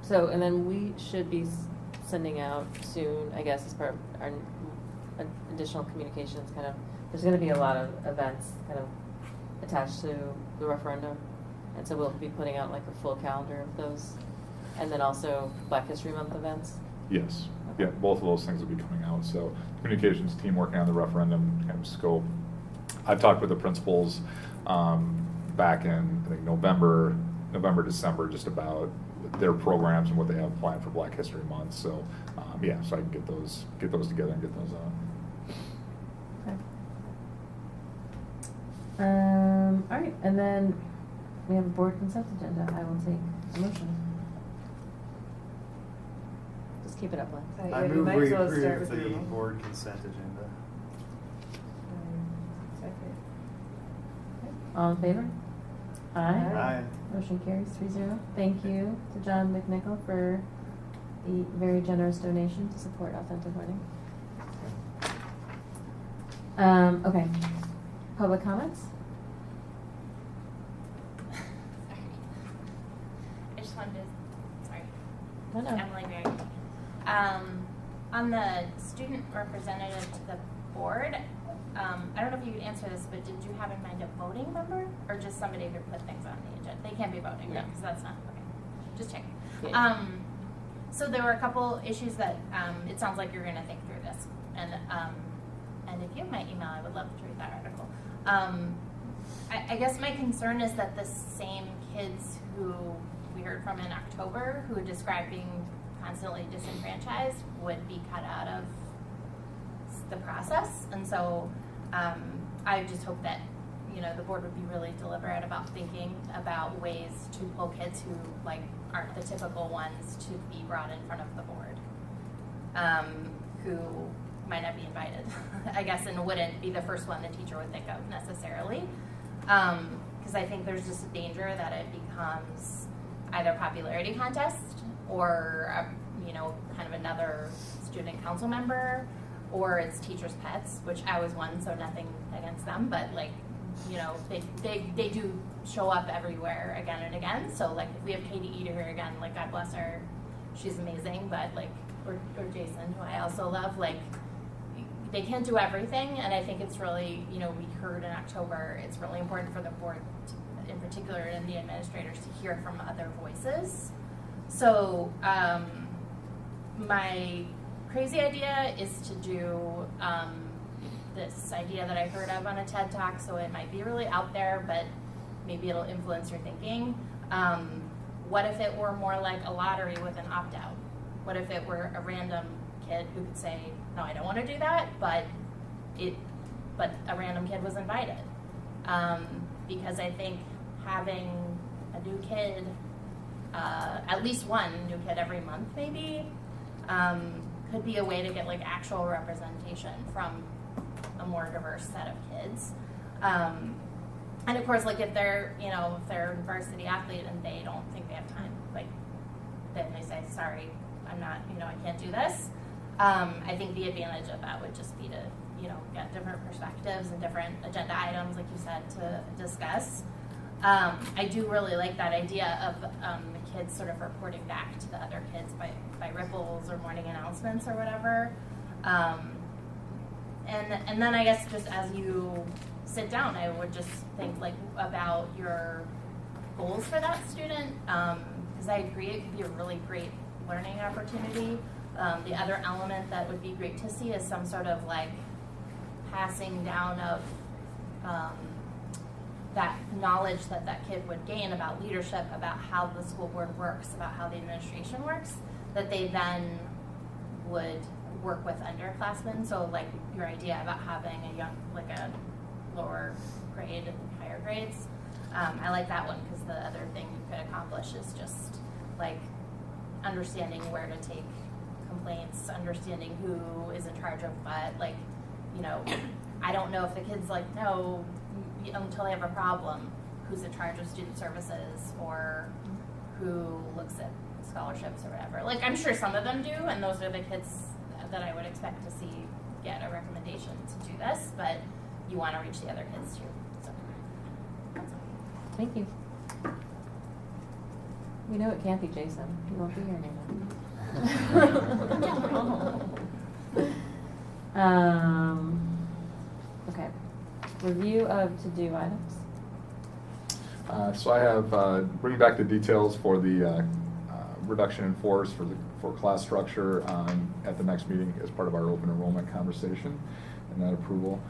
so, and then we should be sending out soon, I guess, as part of our additional communications, kind of, there's gonna be a lot of events kind of attached to the referendum. And so we'll be putting out like a full calendar of those. And then also Black History Month events. Yes, yeah, both of those things will be coming out. So communications team working on the referendum kind of scope. I've talked with the principals back in, I think, November, December, just about their programs and what they have planned for Black History Month. So, yeah, so I can get those together and get those out. Okay. All right, and then we have a board consent agenda. I will take a motion. Just keep it up, Lynn. I move we approve the board consent agenda. Second. All in favor? Aye. Aye. Motion carries 3-0. Thank you to John McNichol for the very generous donation to support authentic learning. Okay. Public comments? I just wanted to, sorry. No, no. Emily Berry. On the student representative to the board, I don't know if you could answer this, but did you have in mind a voting member or just somebody who put things on the agenda? They can't be voting, right? Because that's not, okay. Just checking. Yeah. So there were a couple issues that it sounds like you're going to think through this. And if you have my email, I would love to read that article. I guess my concern is that the same kids who we heard from in October who described being constantly disenfranchised would be cut out of the process. And so I just hope that, you know, the board would be really deliberate about thinking about ways to pull kids who like aren't the typical ones to be brought in front of the board, who might not be invited, I guess, and wouldn't be the first one the teacher would think of necessarily. Because I think there's just a danger that it becomes either a popularity contest or, kind of another student council member, or it's teachers' pets, which I was one, so nothing against them, but like, they do show up everywhere again and again. So like if we have Katie Eder here again, like God bless her, she's amazing, but like, or Jason, who I also love, like they can't do everything. And I think it's really, we heard in October, it's really important for the board in particular and the administrators to hear from other voices. So my crazy idea is to do this idea that I heard of on a TED Talk, so it might be really out there, but maybe it'll influence your thinking. What if it were more like a lottery with an opt-out? What if it were a random kid who could say, no, I don't want to do that, but a random kid was invited? Because I think having a new kid, at least one new kid every month maybe, could be a way to get like actual representation from a more diverse set of kids. And of course, like if they're a varsity athlete and they don't think they have time, like then they say, sorry, I'm not, I can't do this. I think the advantage of that would just be to, get different perspectives and different agenda items, like you said, to discuss. I do really like that idea of the kids sort of reporting back to the other kids by ripples or morning announcements or whatever. And then I guess just as you sit down, I would just think like about your goals for that student, because I agree it could be a really great learning opportunity. The other element that would be great to see is some sort of like passing down of that knowledge that kid would gain about leadership, about how the school board works, about how the administration works, that they then would work with underclassmen. So like your idea about having a lower grade and higher grades, I like that one, because the other thing you could accomplish is just like understanding where to take complaints, understanding who is in charge of what. Like, I don't know if the kid's like, no, until they have a problem, who's in charge of student services or who looks at scholarships or whatever. Like, I'm sure some of them do, and those are the kids that I would expect to see get a recommendation to do this, but you want to reach the other kids too. So that's all. Thank you. We know it can't be Jason. He won't be here anymore. Okay. Review of to-do items. So I have bringing back the details for the reduction in force for class structure at the next meeting as part of our open enrollment conversation and that approval.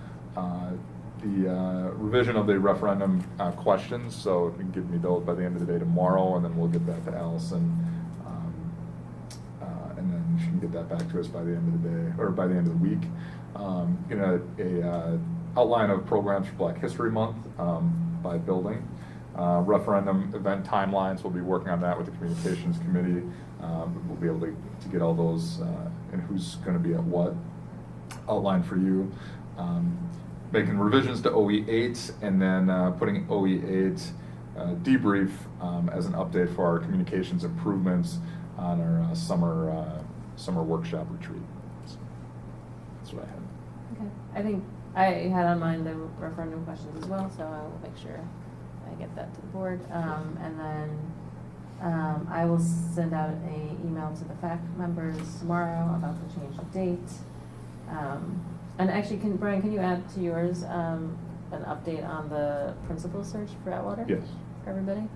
The revision of the referendum questions, so you can give me those by the end of the day tomorrow, and then we'll get that to Allison, and then she can get that back to us by the end of the day, or by the end of the week. A outline of programs for Black History Month by building. Referendum event timelines, we'll be working on that with the Communications Committee. We'll be able to get all those and who's going to be at what outlined for you. Making revisions to OE8 and then putting OE8 debrief as an update for our communications improvements on our summer workshop retreat. So that's what I had. Okay. I think I had on mind the referendum questions as well, so I will make sure I get that to the board. And then I will send out an email to the FAC members tomorrow about the change of date. And actually, Brian, can you add to yours an update on the principal search for Atwater? Yes. For everybody?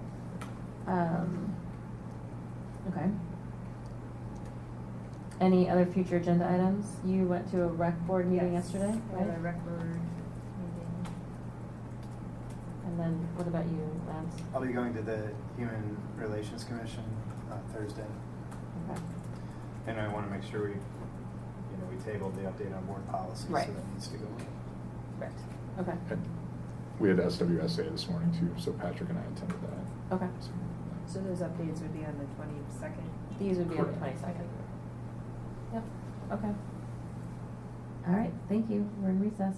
Okay. Any other future agenda items? You went to a rec board meeting yesterday, right? A rec board meeting. And then what about you, Lance? I'll be going to the Human Relations Commission Thursday. Okay. And I want to make sure we tabled the update on board policy, Right. so that needs to go in. Right. Okay. And we had SWSA this morning too, so Patrick and I attended that. Okay. So those updates would be on the 22nd? These would be on the Correct. 22nd. Yep. Okay. All right. Thank you. We're in recess.